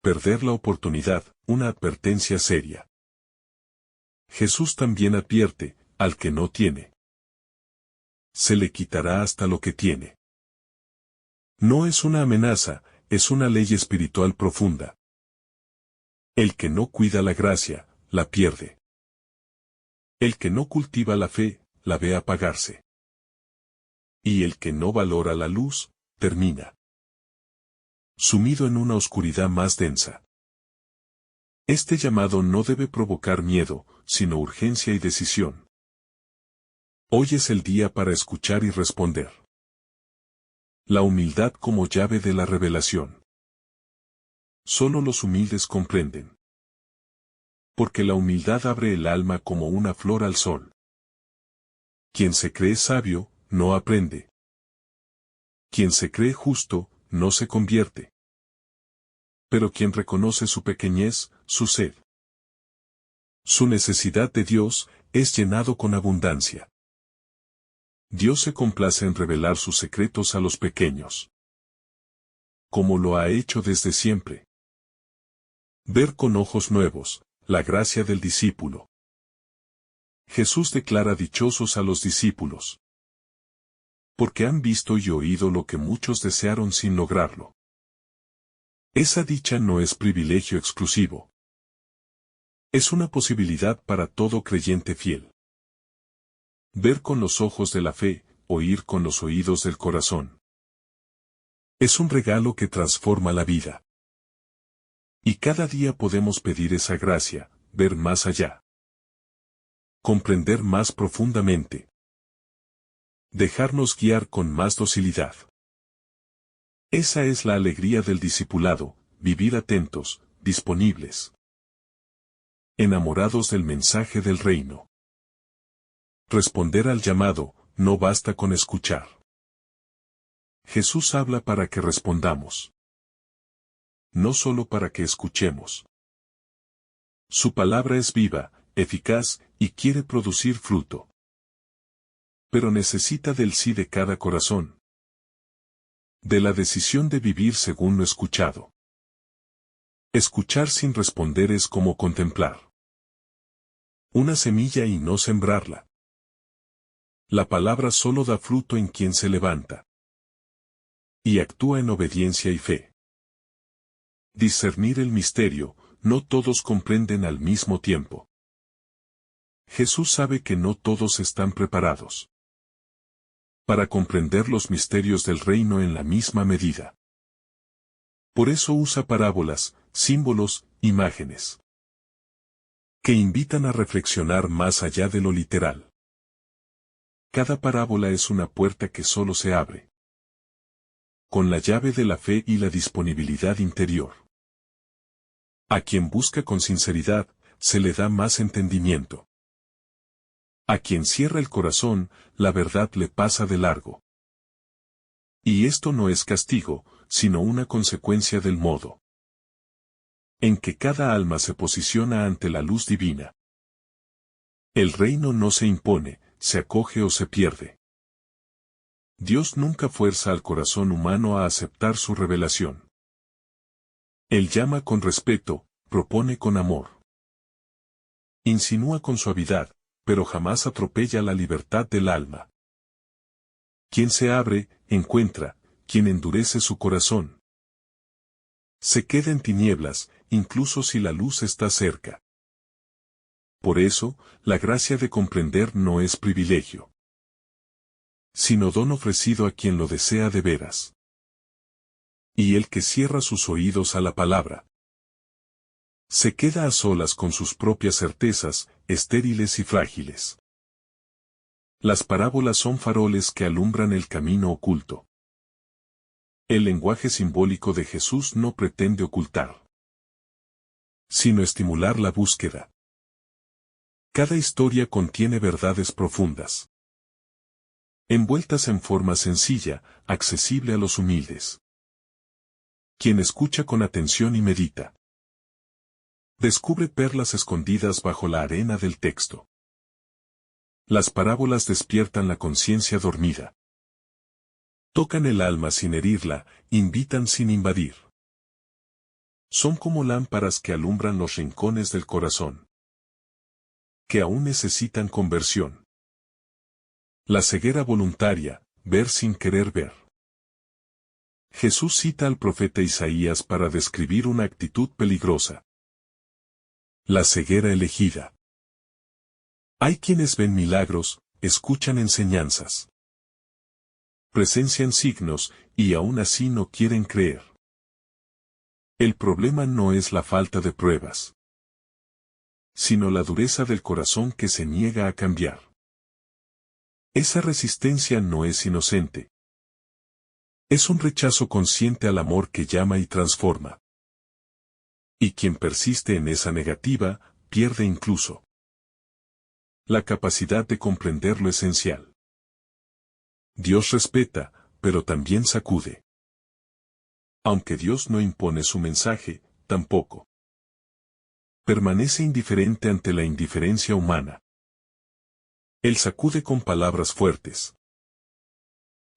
Perder la oportunidad, una advertencia seria. Jesús también advierte: al que no tiene, se le quitará hasta lo que tiene. No es una amenaza, es una ley espiritual profunda. El que no cuida la gracia, la pierde. El que no cultiva la fe, la ve apagarse. Y el que no valora la luz, termina sumido en una oscuridad más densa. Este llamado no debe provocar miedo, sino urgencia y decisión. Hoy es el día para escuchar y responder. La humildad como llave de la revelación. Solo los humildes comprenden. Porque la humildad abre el alma como una flor al sol. Quien se cree sabio, no aprende. Quien se cree justo, no se convierte. Pero quien reconoce su pequeñez, su sed, su necesidad de Dios, es llenado con abundancia. Dios se complace en revelar sus secretos a los pequeños, como lo ha hecho desde siempre. Ver con ojos nuevos, la gracia del discípulo. Jesús declara dichosos a los discípulos, porque han visto y oído lo que muchos desearon sin lograrlo. Esa dicha no es privilegio exclusivo. Es una posibilidad para todo creyente fiel. Ver con los ojos de la fe, oír con los oídos del corazón. Es un regalo que transforma la vida. Y cada día podemos pedir esa gracia, ver más allá. Comprender más profundamente. Dejarnos guiar con más docilidad. Esa es la alegría del discipulado, vivir atentos, disponibles. Enamorados del mensaje del reino. Responder al llamado, no basta con escuchar. Jesús habla para que respondamos. No solo para que escuchemos. Su palabra es viva, eficaz, y quiere producir fruto. Pero necesita del sí de cada corazón. De la decisión de vivir según lo escuchado. Escuchar sin responder es como contemplar una semilla y no sembrarla. La palabra solo da fruto en quien se levanta y actúa en obediencia y fe. Discernir el misterio, no todos comprenden al mismo tiempo. Jesús sabe que no todos están preparados para comprender los misterios del reino en la misma medida. Por eso usa parábolas, símbolos, imágenes que invitan a reflexionar más allá de lo literal. Cada parábola es una puerta que solo se abre con la llave de la fe y la disponibilidad interior. A quien busca con sinceridad, se le da más entendimiento. A quien cierra el corazón, la verdad le pasa de largo. Y esto no es castigo, sino una consecuencia del modo en que cada alma se posiciona ante la luz divina. El reino no se impone, se acoge o se pierde. Dios nunca fuerza al corazón humano a aceptar su revelación. Él llama con respeto, propone con amor. Insinúa con suavidad, pero jamás atropella la libertad del alma. Quien se abre, encuentra, quien endurece su corazón se queda en tinieblas, incluso si la luz está cerca. Por eso, la gracia de comprender no es privilegio, sino don ofrecido a quien lo desea de veras. Y el que cierra sus oídos a la palabra, se queda a solas con sus propias certezas, estériles y frágiles. Las parábolas son faroles que alumbran el camino oculto. El lenguaje simbólico de Jesús no pretende ocultar, sino estimular la búsqueda. Cada historia contiene verdades profundas, envueltas en forma sencilla, accesible a los humildes. Quien escucha con atención y medita, descubre perlas escondidas bajo la arena del texto. Las parábolas despiertan la conciencia dormida. Tocan el alma sin herirla, invitan sin invadir. Son como lámparas que alumbran los rincones del corazón, que aún necesitan conversión. La ceguera voluntaria, ver sin querer ver. Jesús cita al profeta Isaías para describir una actitud peligrosa. La ceguera elegida. Hay quienes ven milagros, escuchan enseñanzas, presencian signos, y aún así no quieren creer. El problema no es la falta de pruebas, sino la dureza del corazón que se niega a cambiar. Esa resistencia no es inocente. Es un rechazo consciente al amor que llama y transforma. Y quien persiste en esa negativa, pierde incluso la capacidad de comprender lo esencial. Dios respeta, pero también sacude. Aunque Dios no impone su mensaje, tampoco permanece indiferente ante la indiferencia humana. Él sacude con palabras fuertes,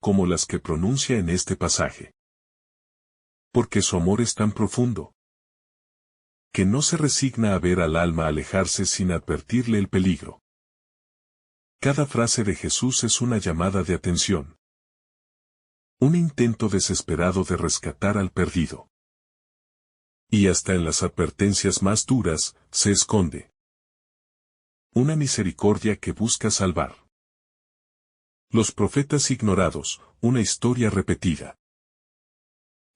como las que pronuncia en este pasaje. Porque su amor es tan profundo, que no se resigna a ver al alma alejarse sin advertirle el peligro. Cada frase de Jesús es una llamada de atención. Un intento desesperado de rescatar al perdido. Y hasta en las advertencias más duras, se esconde una misericordia que busca salvar. Los profetas ignorados, una historia repetida.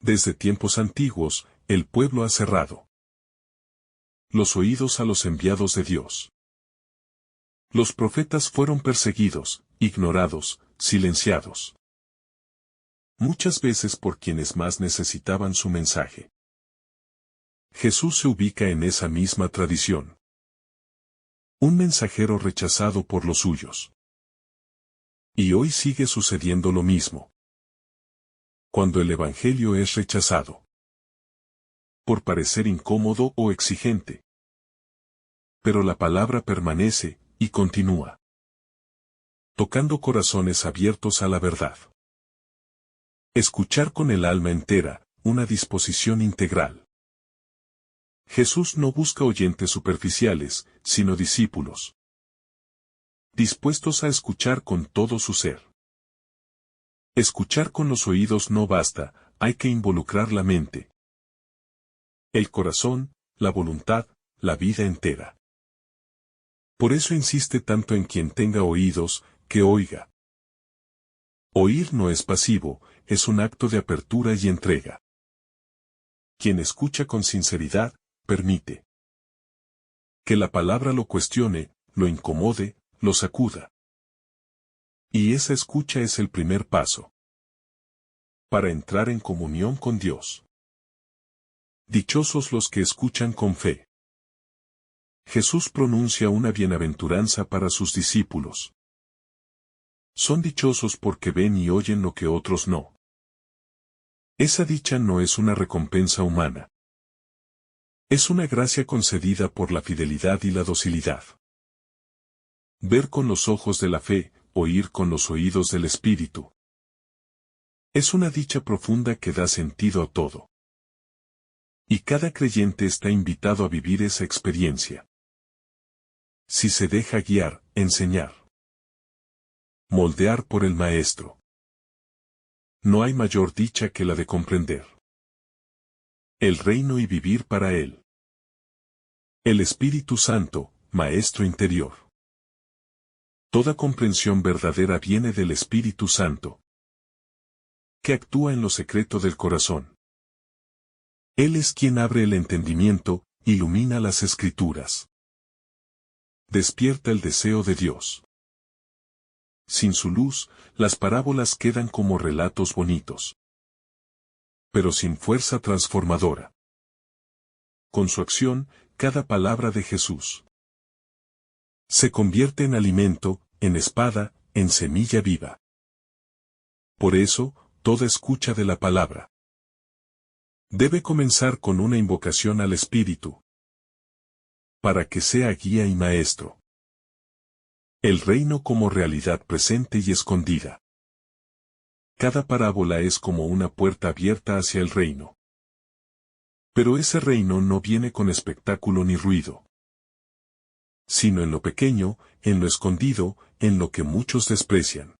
Desde tiempos antiguos, el pueblo ha cerrado los oídos a los enviados de Dios. Los profetas fueron perseguidos, ignorados, silenciados. Muchas veces por quienes más necesitaban su mensaje. Jesús se ubica en esa misma tradición. Un mensajero rechazado por los suyos. Y hoy sigue sucediendo lo mismo. Cuando el Evangelio es rechazado. Por parecer incómodo o exigente. Pero la palabra permanece, y continúa. Tocando corazones abiertos a la verdad. Escuchar con el alma entera, una disposición integral. Jesús no busca oyentes superficiales, sino discípulos. Dispuestos a escuchar con todo su ser. Escuchar con los oídos no basta, hay que involucrar la mente. El corazón, la voluntad, la vida entera. Por eso insiste tanto en quien tenga oídos, que oiga. Oír no es pasivo, es un acto de apertura y entrega. Quien escucha con sinceridad, permite que la palabra lo cuestione, lo incomode, lo sacuda. Y esa escucha es el primer paso para entrar en comunión con Dios. Dichosos los que escuchan con fe. Jesús pronuncia una bienaventuranza para sus discípulos. Son dichosos porque ven y oyen lo que otros no. Esa dicha no es una recompensa humana. Es una gracia concedida por la fidelidad y la docilidad. Ver con los ojos de la fe, oír con los oídos del Espíritu. Es una dicha profunda que da sentido a todo. Y cada creyente está invitado a vivir esa experiencia. Si se deja guiar, enseñar. Moldear por el Maestro. No hay mayor dicha que la de comprender el reino y vivir para él. El Espíritu Santo, Maestro interior. Toda comprensión verdadera viene del Espíritu Santo, que actúa en lo secreto del corazón. Él es quien abre el entendimiento, ilumina las Escrituras. Despierta el deseo de Dios. Sin su luz, las parábolas quedan como relatos bonitos, pero sin fuerza transformadora. Con su acción, cada palabra de Jesús se convierte en alimento, en espada, en semilla viva. Por eso, toda escucha de la palabra debe comenzar con una invocación al Espíritu, para que sea guía y maestro. El reino como realidad presente y escondida. Cada parábola es como una puerta abierta hacia el reino. Pero ese reino no viene con espectáculo ni ruido, sino en lo pequeño, en lo escondido, en lo que muchos desprecian.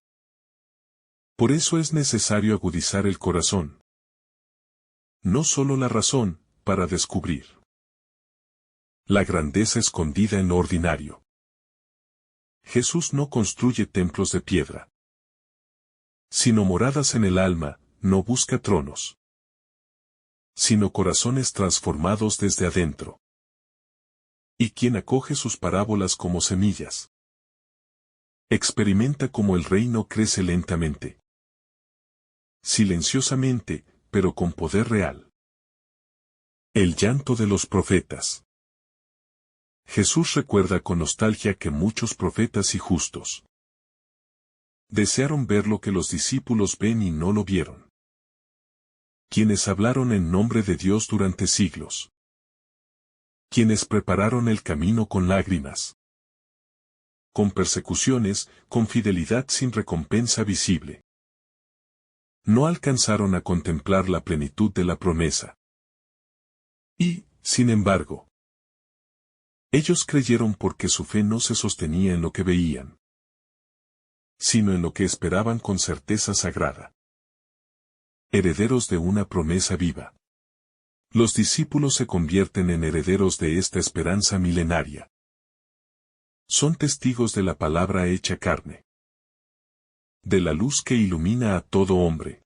Por eso es necesario agudizar el corazón. No solo la razón, para descubrir la grandeza escondida en lo ordinario. Jesús no construye templos de piedra, sino moradas en el alma, no busca tronos, sino corazones transformados desde adentro. Y quien acoge sus parábolas como semillas, experimenta cómo el reino crece lentamente, silenciosamente, pero con poder real. El llanto de los profetas. Jesús recuerda con nostalgia que muchos profetas y justos desearon ver lo que los discípulos ven y no lo vieron. Quienes hablaron en nombre de Dios durante siglos. Quienes prepararon el camino con lágrimas, con persecuciones, con fidelidad sin recompensa visible. No alcanzaron a contemplar la plenitud de la promesa. Y, sin embargo, ellos creyeron porque su fe no se sostenía en lo que veían, sino en lo que esperaban con certeza sagrada. Herederos de una promesa viva. Los discípulos se convierten en herederos de esta esperanza milenaria. Son testigos de la palabra hecha carne, de la luz que ilumina a todo hombre.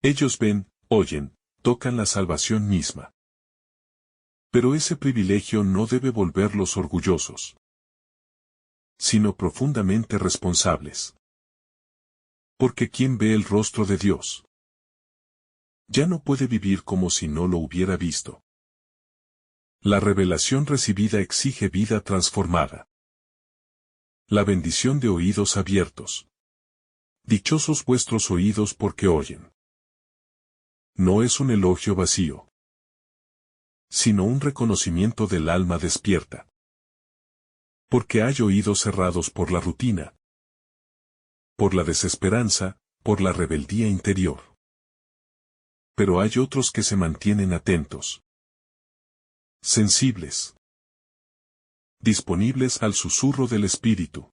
Ellos ven, oyen, tocan la salvación misma. Pero ese privilegio no debe volverlos orgullosos, sino profundamente responsables. Porque quien ve el rostro de Dios, ya no puede vivir como si no lo hubiera visto. La revelación recibida exige vida transformada. La bendición de oídos abiertos. Dichosos vuestros oídos porque oyen. No es un elogio vacío, sino un reconocimiento del alma despierta. Porque hay oídos cerrados por la rutina, por la desesperanza, por la rebeldía interior. Pero hay otros que se mantienen atentos, sensibles, disponibles al susurro del Espíritu.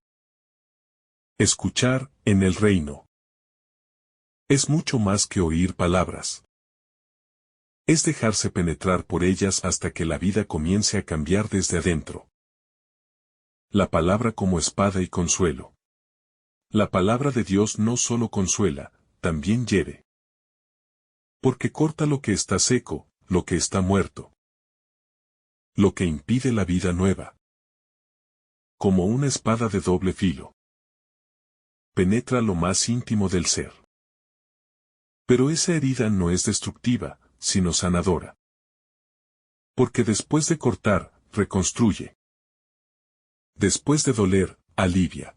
Escuchar, en el reino, es mucho más que oír palabras. Es dejarse penetrar por ellas hasta que la vida comience a cambiar desde adentro. La palabra como espada y consuelo. La palabra de Dios no solo consuela, también hiere. Porque corta lo que está seco, lo que está muerto, lo que impide la vida nueva. Como una espada de doble filo. Penetra lo más íntimo del ser. Pero esa herida no es destructiva, sino sanadora. Porque después de cortar, reconstruye. Después de doler, alivia.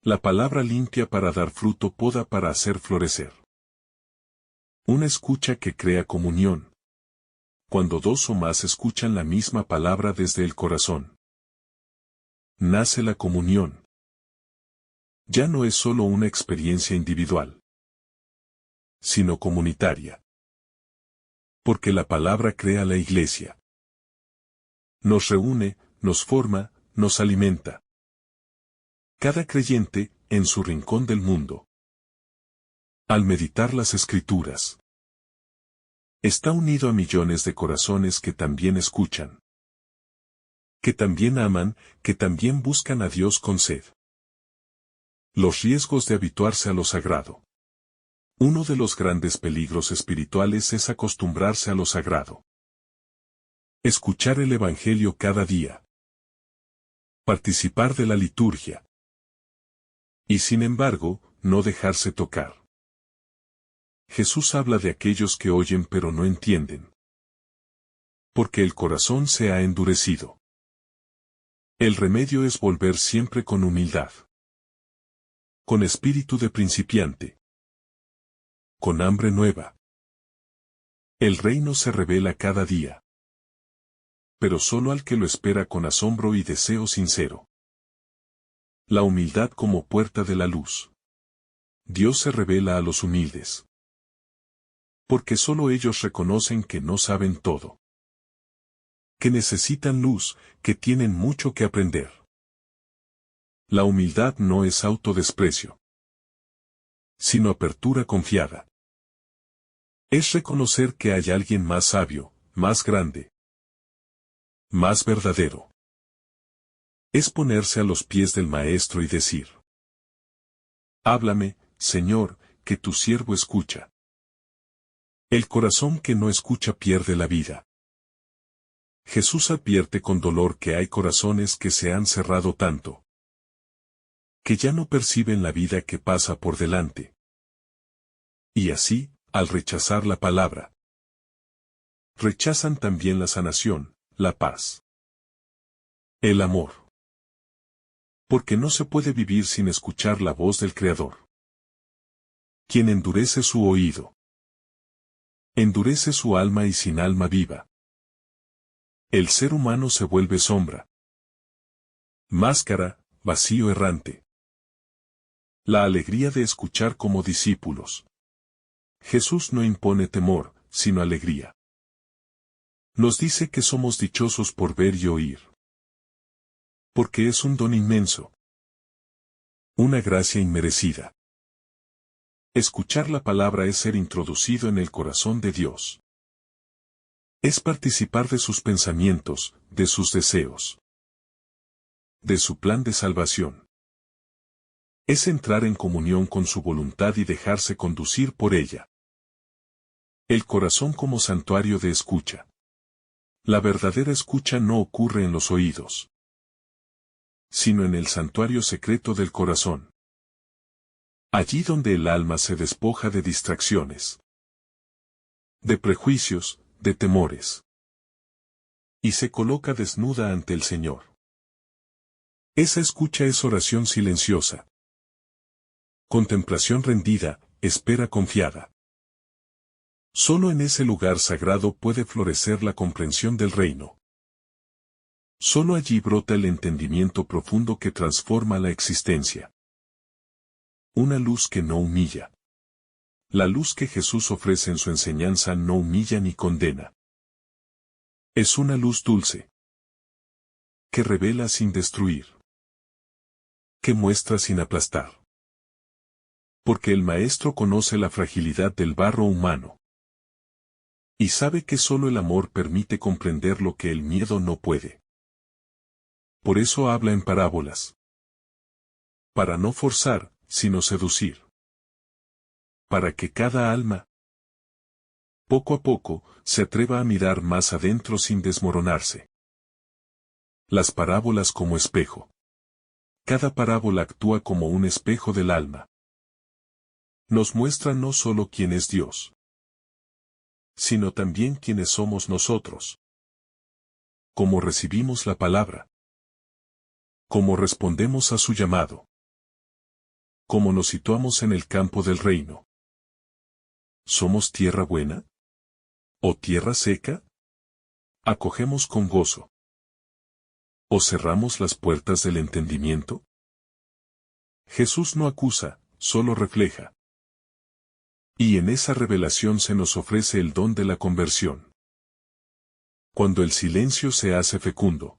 La palabra limpia para dar fruto, poda para hacer florecer. Una escucha que crea comunión. Cuando dos o más escuchan la misma palabra desde el corazón, nace la comunión. Ya no es solo una experiencia individual, sino comunitaria. Porque la palabra crea la iglesia. Nos reúne, nos forma, nos alimenta. Cada creyente, en su rincón del mundo, al meditar las Escrituras, está unido a millones de corazones que también escuchan, que también aman, que también buscan a Dios con sed. Los riesgos de habituarse a lo sagrado. Uno de los grandes peligros espirituales es acostumbrarse a lo sagrado. Escuchar el Evangelio cada día. Participar de la liturgia. Y sin embargo, no dejarse tocar. Jesús habla de aquellos que oyen pero no entienden. Porque el corazón se ha endurecido. El remedio es volver siempre con humildad. Con espíritu de principiante. Con hambre nueva. El reino se revela cada día. Pero solo al que lo espera con asombro y deseo sincero. La humildad como puerta de la luz. Dios se revela a los humildes. Porque solo ellos reconocen que no saben todo. Que necesitan luz, que tienen mucho que aprender. La humildad no es autodesprecio, sino apertura confiada. Es reconocer que hay alguien más sabio, más grande, más verdadero. Es ponerse a los pies del Maestro y decir: háblame, Señor, que tu siervo escucha. El corazón que no escucha pierde la vida. Jesús advierte con dolor que hay corazones que se han cerrado tanto, que ya no perciben la vida que pasa por delante. Y así, al rechazar la palabra, rechazan también la sanación, la paz, el amor. Porque no se puede vivir sin escuchar la voz del Creador. Quien endurece su oído, endurece su alma y sin alma viva. El ser humano se vuelve sombra, máscara, vacío errante. La alegría de escuchar como discípulos. Jesús no impone temor, sino alegría. Nos dice que somos dichosos por ver y oír. Porque es un don inmenso. Una gracia inmerecida. Escuchar la palabra es ser introducido en el corazón de Dios. Es participar de sus pensamientos, de sus deseos, de su plan de salvación. Es entrar en comunión con su voluntad y dejarse conducir por ella. El corazón como santuario de escucha. La verdadera escucha no ocurre en los oídos, sino en el santuario secreto del corazón. Allí donde el alma se despoja de distracciones, de prejuicios, de temores, y se coloca desnuda ante el Señor. Esa escucha es oración silenciosa, contemplación rendida, espera confiada. Solo en ese lugar sagrado puede florecer la comprensión del reino. Solo allí brota el entendimiento profundo que transforma la existencia. Una luz que no humilla. La luz que Jesús ofrece en su enseñanza no humilla ni condena. Es una luz dulce, que revela sin destruir, que muestra sin aplastar. Porque el Maestro conoce la fragilidad del barro humano. Y sabe que solo el amor permite comprender lo que el miedo no puede. Por eso habla en parábolas. Para no forzar, sino seducir. Para que cada alma, poco a poco, se atreva a mirar más adentro sin desmoronarse. Las parábolas como espejo. Cada parábola actúa como un espejo del alma. Nos muestra no solo quién es Dios, sino también quiénes somos nosotros. Cómo recibimos la palabra. Cómo respondemos a su llamado. Cómo nos situamos en el campo del reino. ¿Somos tierra buena? ¿O tierra seca? ¿Acogemos con gozo? ¿O cerramos las puertas del entendimiento? Jesús no acusa, solo refleja. Y en esa revelación se nos ofrece el don de la conversión. Cuando el silencio se hace fecundo.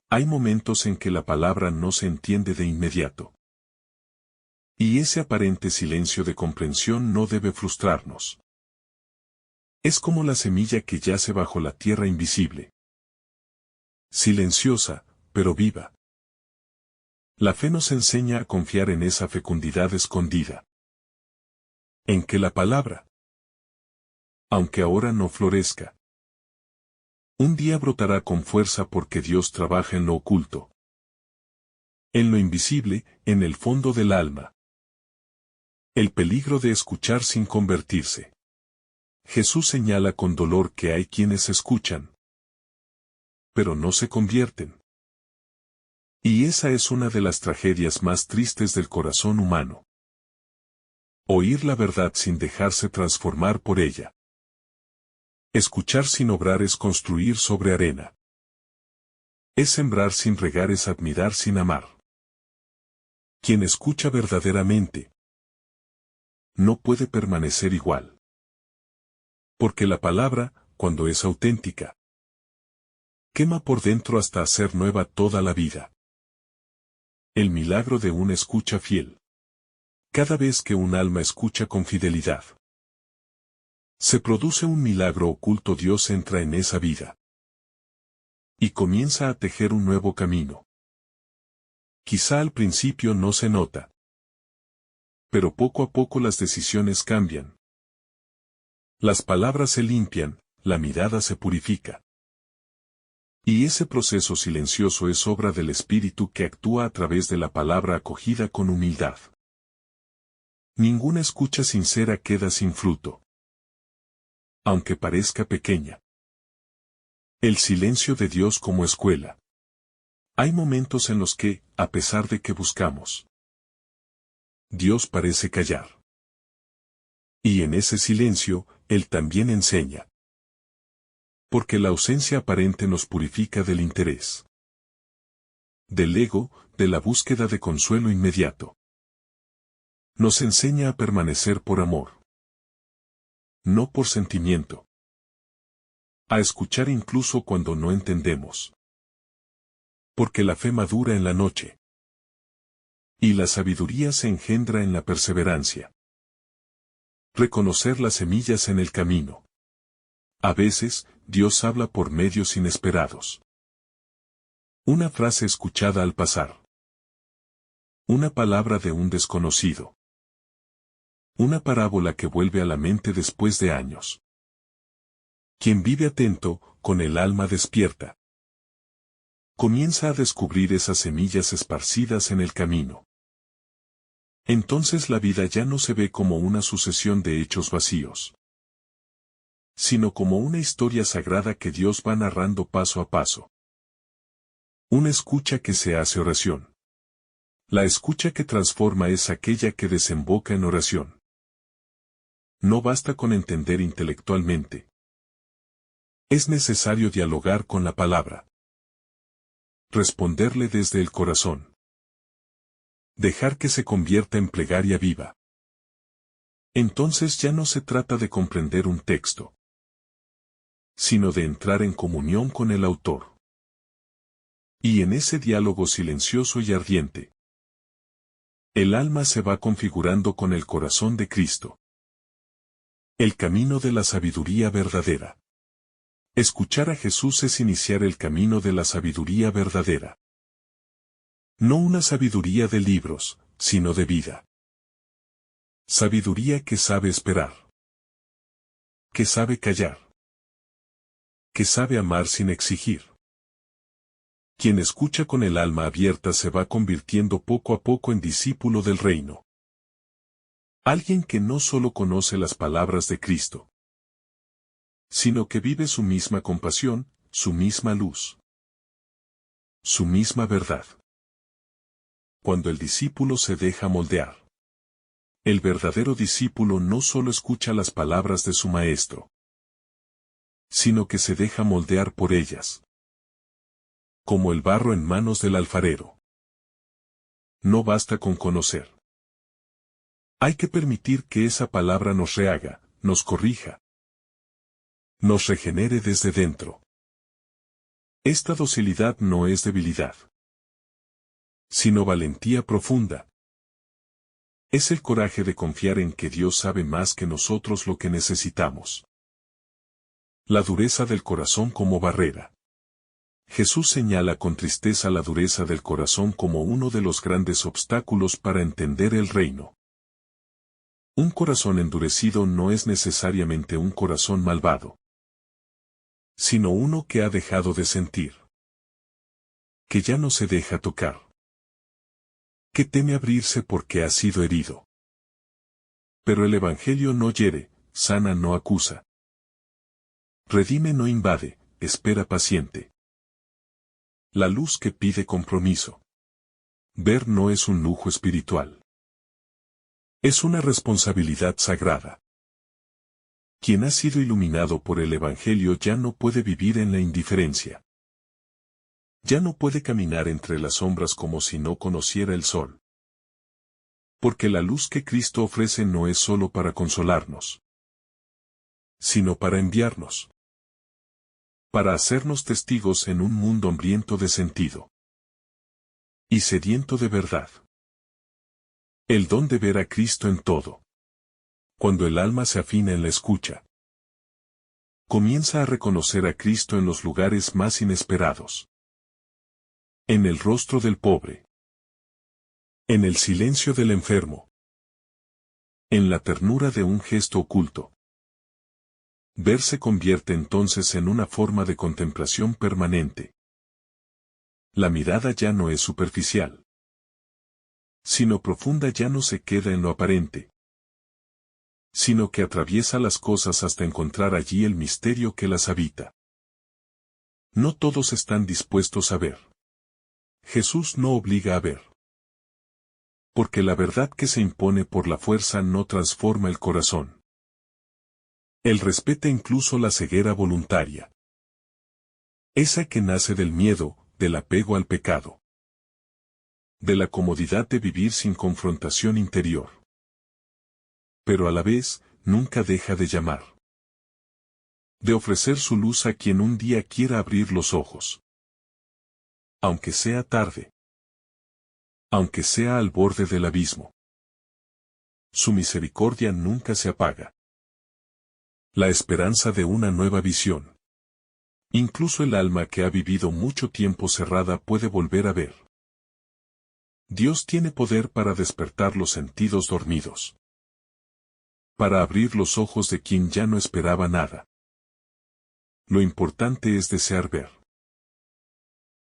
Hay momentos en que la palabra no se entiende de inmediato. Y ese aparente silencio de comprensión no debe frustrarnos. Es como la semilla que yace bajo la tierra invisible. Silenciosa, pero viva. La fe nos enseña a confiar en esa fecundidad escondida. En que la palabra, aunque ahora no florezca, un día brotará con fuerza porque Dios trabaja en lo oculto. En lo invisible, en el fondo del alma. El peligro de escuchar sin convertirse. Jesús señala con dolor que hay quienes escuchan, pero no se convierten. Y esa es una de las tragedias más tristes del corazón humano. Oír la verdad sin dejarse transformar por ella. Escuchar sin obrar es construir sobre arena. Es sembrar sin regar, es admirar sin amar. Quien escucha verdaderamente no puede permanecer igual. Porque la palabra, cuando es auténtica, quema por dentro hasta hacer nueva toda la vida. El milagro de una escucha fiel. Cada vez que un alma escucha con fidelidad, se produce un milagro oculto. Dios entra en esa vida y comienza a tejer un nuevo camino. Quizá al principio no se nota, pero poco a poco las decisiones cambian. Las palabras se limpian, la mirada se purifica. Y ese proceso silencioso es obra del Espíritu que actúa a través de la palabra acogida con humildad. Ninguna escucha sincera queda sin fruto, aunque parezca pequeña. El silencio de Dios como escuela. Hay momentos en los que, a pesar de que buscamos, Dios parece callar. Y en ese silencio, Él también enseña. Porque la ausencia aparente nos purifica del interés, del ego, de la búsqueda de consuelo inmediato. Nos enseña a permanecer por amor, no por sentimiento. A escuchar incluso cuando no entendemos. Porque la fe madura en la noche. Y la sabiduría se engendra en la perseverancia. Reconocer las semillas en el camino. A veces, Dios habla por medios inesperados. Una frase escuchada al pasar. Una palabra de un desconocido. Una parábola que vuelve a la mente después de años. Quien vive atento, con el alma despierta, comienza a descubrir esas semillas esparcidas en el camino. Entonces la vida ya no se ve como una sucesión de hechos vacíos, sino como una historia sagrada que Dios va narrando paso a paso. Una escucha que se hace oración. La escucha que transforma es aquella que desemboca en oración. No basta con entender intelectualmente. Es necesario dialogar con la palabra. Responderle desde el corazón. Dejar que se convierta en plegaria viva. Entonces ya no se trata de comprender un texto, sino de entrar en comunión con el autor. Y en ese diálogo silencioso y ardiente, el alma se va configurando con el corazón de Cristo. El camino de la sabiduría verdadera. Escuchar a Jesús es iniciar el camino de la sabiduría verdadera. No una sabiduría de libros, sino de vida. Sabiduría que sabe esperar. Que sabe callar. Que sabe amar sin exigir. Quien escucha con el alma abierta se va convirtiendo poco a poco en discípulo del reino. Alguien que no solo conoce las palabras de Cristo, sino que vive su misma compasión, su misma luz, su misma verdad. Cuando el discípulo se deja moldear, el verdadero discípulo no solo escucha las palabras de su maestro, sino que se deja moldear por ellas. Como el barro en manos del alfarero. No basta con conocer. Hay que permitir que esa palabra nos rehaga, nos corrija, nos regenere desde dentro. Esta docilidad no es debilidad, sino valentía profunda. Es el coraje de confiar en que Dios sabe más que nosotros lo que necesitamos. La dureza del corazón como barrera. Jesús señala con tristeza la dureza del corazón como uno de los grandes obstáculos para entender el reino. Un corazón endurecido no es necesariamente un corazón malvado, sino uno que ha dejado de sentir, que ya no se deja tocar, que teme abrirse porque ha sido herido. Pero el Evangelio no hiere, sana no acusa, redime no invade, espera paciente. La luz que pide compromiso. Ver no es un lujo espiritual. Es una responsabilidad sagrada. Quien ha sido iluminado por el Evangelio ya no puede vivir en la indiferencia. Ya no puede caminar entre las sombras como si no conociera el sol. Porque la luz que Cristo ofrece no es solo para consolarnos, sino para enviarnos. Para hacernos testigos en un mundo hambriento de sentido y sediento de verdad. El don de ver a Cristo en todo. Cuando el alma se afina en la escucha, comienza a reconocer a Cristo en los lugares más inesperados. En el rostro del pobre. En el silencio del enfermo. En la ternura de un gesto oculto. Ver se convierte entonces en una forma de contemplación permanente. La mirada ya no es superficial, sino profunda, ya no se queda en lo aparente, sino que atraviesa las cosas hasta encontrar allí el misterio que las habita. No todos están dispuestos a ver. Jesús no obliga a ver. Porque la verdad que se impone por la fuerza no transforma el corazón. Él respeta incluso la ceguera voluntaria. Esa que nace del miedo, del apego al pecado. De la comodidad de vivir sin confrontación interior. Pero a la vez, nunca deja de llamar. De ofrecer su luz a quien un día quiera abrir los ojos. Aunque sea tarde. Aunque sea al borde del abismo. Su misericordia nunca se apaga. La esperanza de una nueva visión. Incluso el alma que ha vivido mucho tiempo cerrada puede volver a ver. Dios tiene poder para despertar los sentidos dormidos. Para abrir los ojos de quien ya no esperaba nada. Lo importante es desear ver.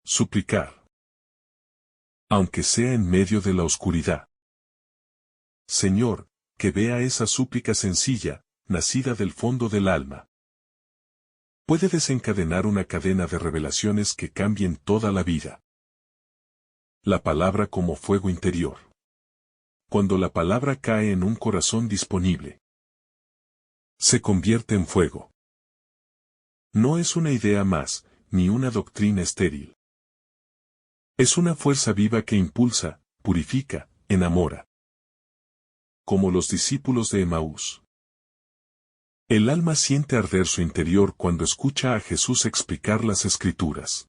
Suplicar. Aunque sea en medio de la oscuridad. Señor, que vea esa súplica sencilla, nacida del fondo del alma. Puede desencadenar una cadena de revelaciones que cambien toda la vida. La palabra como fuego interior. Cuando la palabra cae en un corazón disponible, se convierte en fuego. No es una idea más, ni una doctrina estéril. Es una fuerza viva que impulsa, purifica, enamora. Como los discípulos de Emaús. El alma siente arder su interior cuando escucha a Jesús explicar las Escrituras.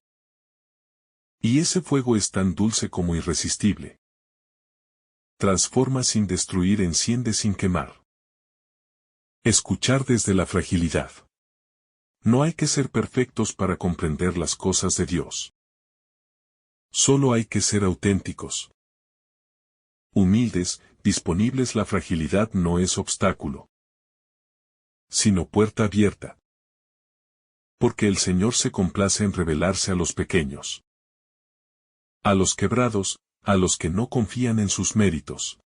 Y ese fuego es tan dulce como irresistible. Transforma sin destruir, enciende sin quemar. Escuchar desde la fragilidad. No hay que ser perfectos para comprender las cosas de Dios. Solo hay que ser auténticos. Humildes, disponibles. La fragilidad no es obstáculo, sino puerta abierta. Porque el Señor se complace en revelarse a los pequeños. A los quebrados, a los que no confían en sus méritos,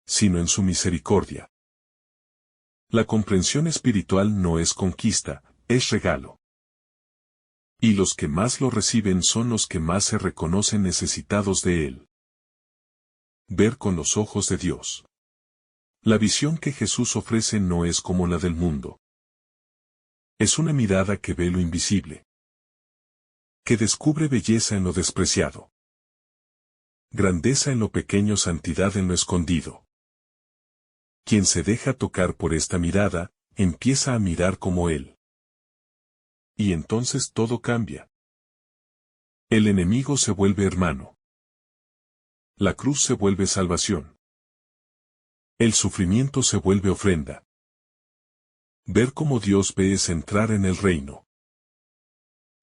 sino en su misericordia. La comprensión espiritual no es conquista, es regalo. Y los que más lo reciben son los que más se reconocen necesitados de él. Ver con los ojos de Dios. La visión que Jesús ofrece no es como la del mundo. Es una mirada que ve lo invisible. Que descubre belleza en lo despreciado. Grandeza en lo pequeño, santidad en lo escondido. Quien se deja tocar por esta mirada, empieza a mirar como Él. Y entonces todo cambia. El enemigo se vuelve hermano. La cruz se vuelve salvación. El sufrimiento se vuelve ofrenda. Ver cómo Dios ve es entrar en el reino.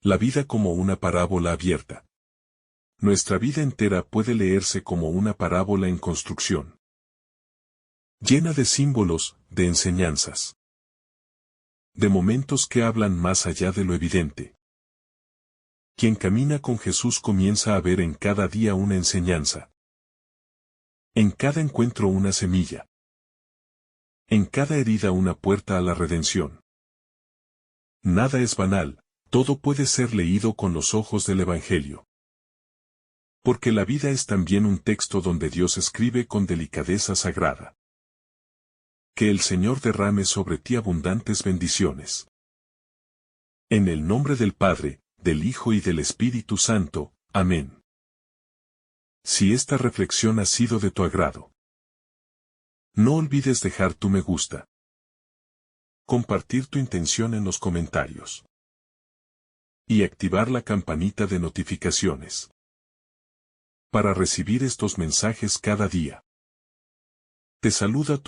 La vida como una parábola abierta. Nuestra vida entera puede leerse como una parábola en construcción. Llena de símbolos, de enseñanzas. De momentos que hablan más allá de lo evidente. Quien camina con Jesús comienza a ver en cada día una enseñanza. En cada encuentro una semilla. En cada herida una puerta a la redención. Nada es banal, todo puede ser leído con los ojos del Evangelio. Porque la vida es también un texto donde Dios escribe con delicadeza sagrada. Que el Señor derrame sobre ti abundantes bendiciones. En el nombre del Padre, del Hijo y del Espíritu Santo. Amén. Si esta reflexión ha sido de tu agrado, no olvides dejar tu me gusta. Compartir tu intención en los comentarios. Y activar la campanita de notificaciones. Para recibir estos mensajes cada día. Te saluda tu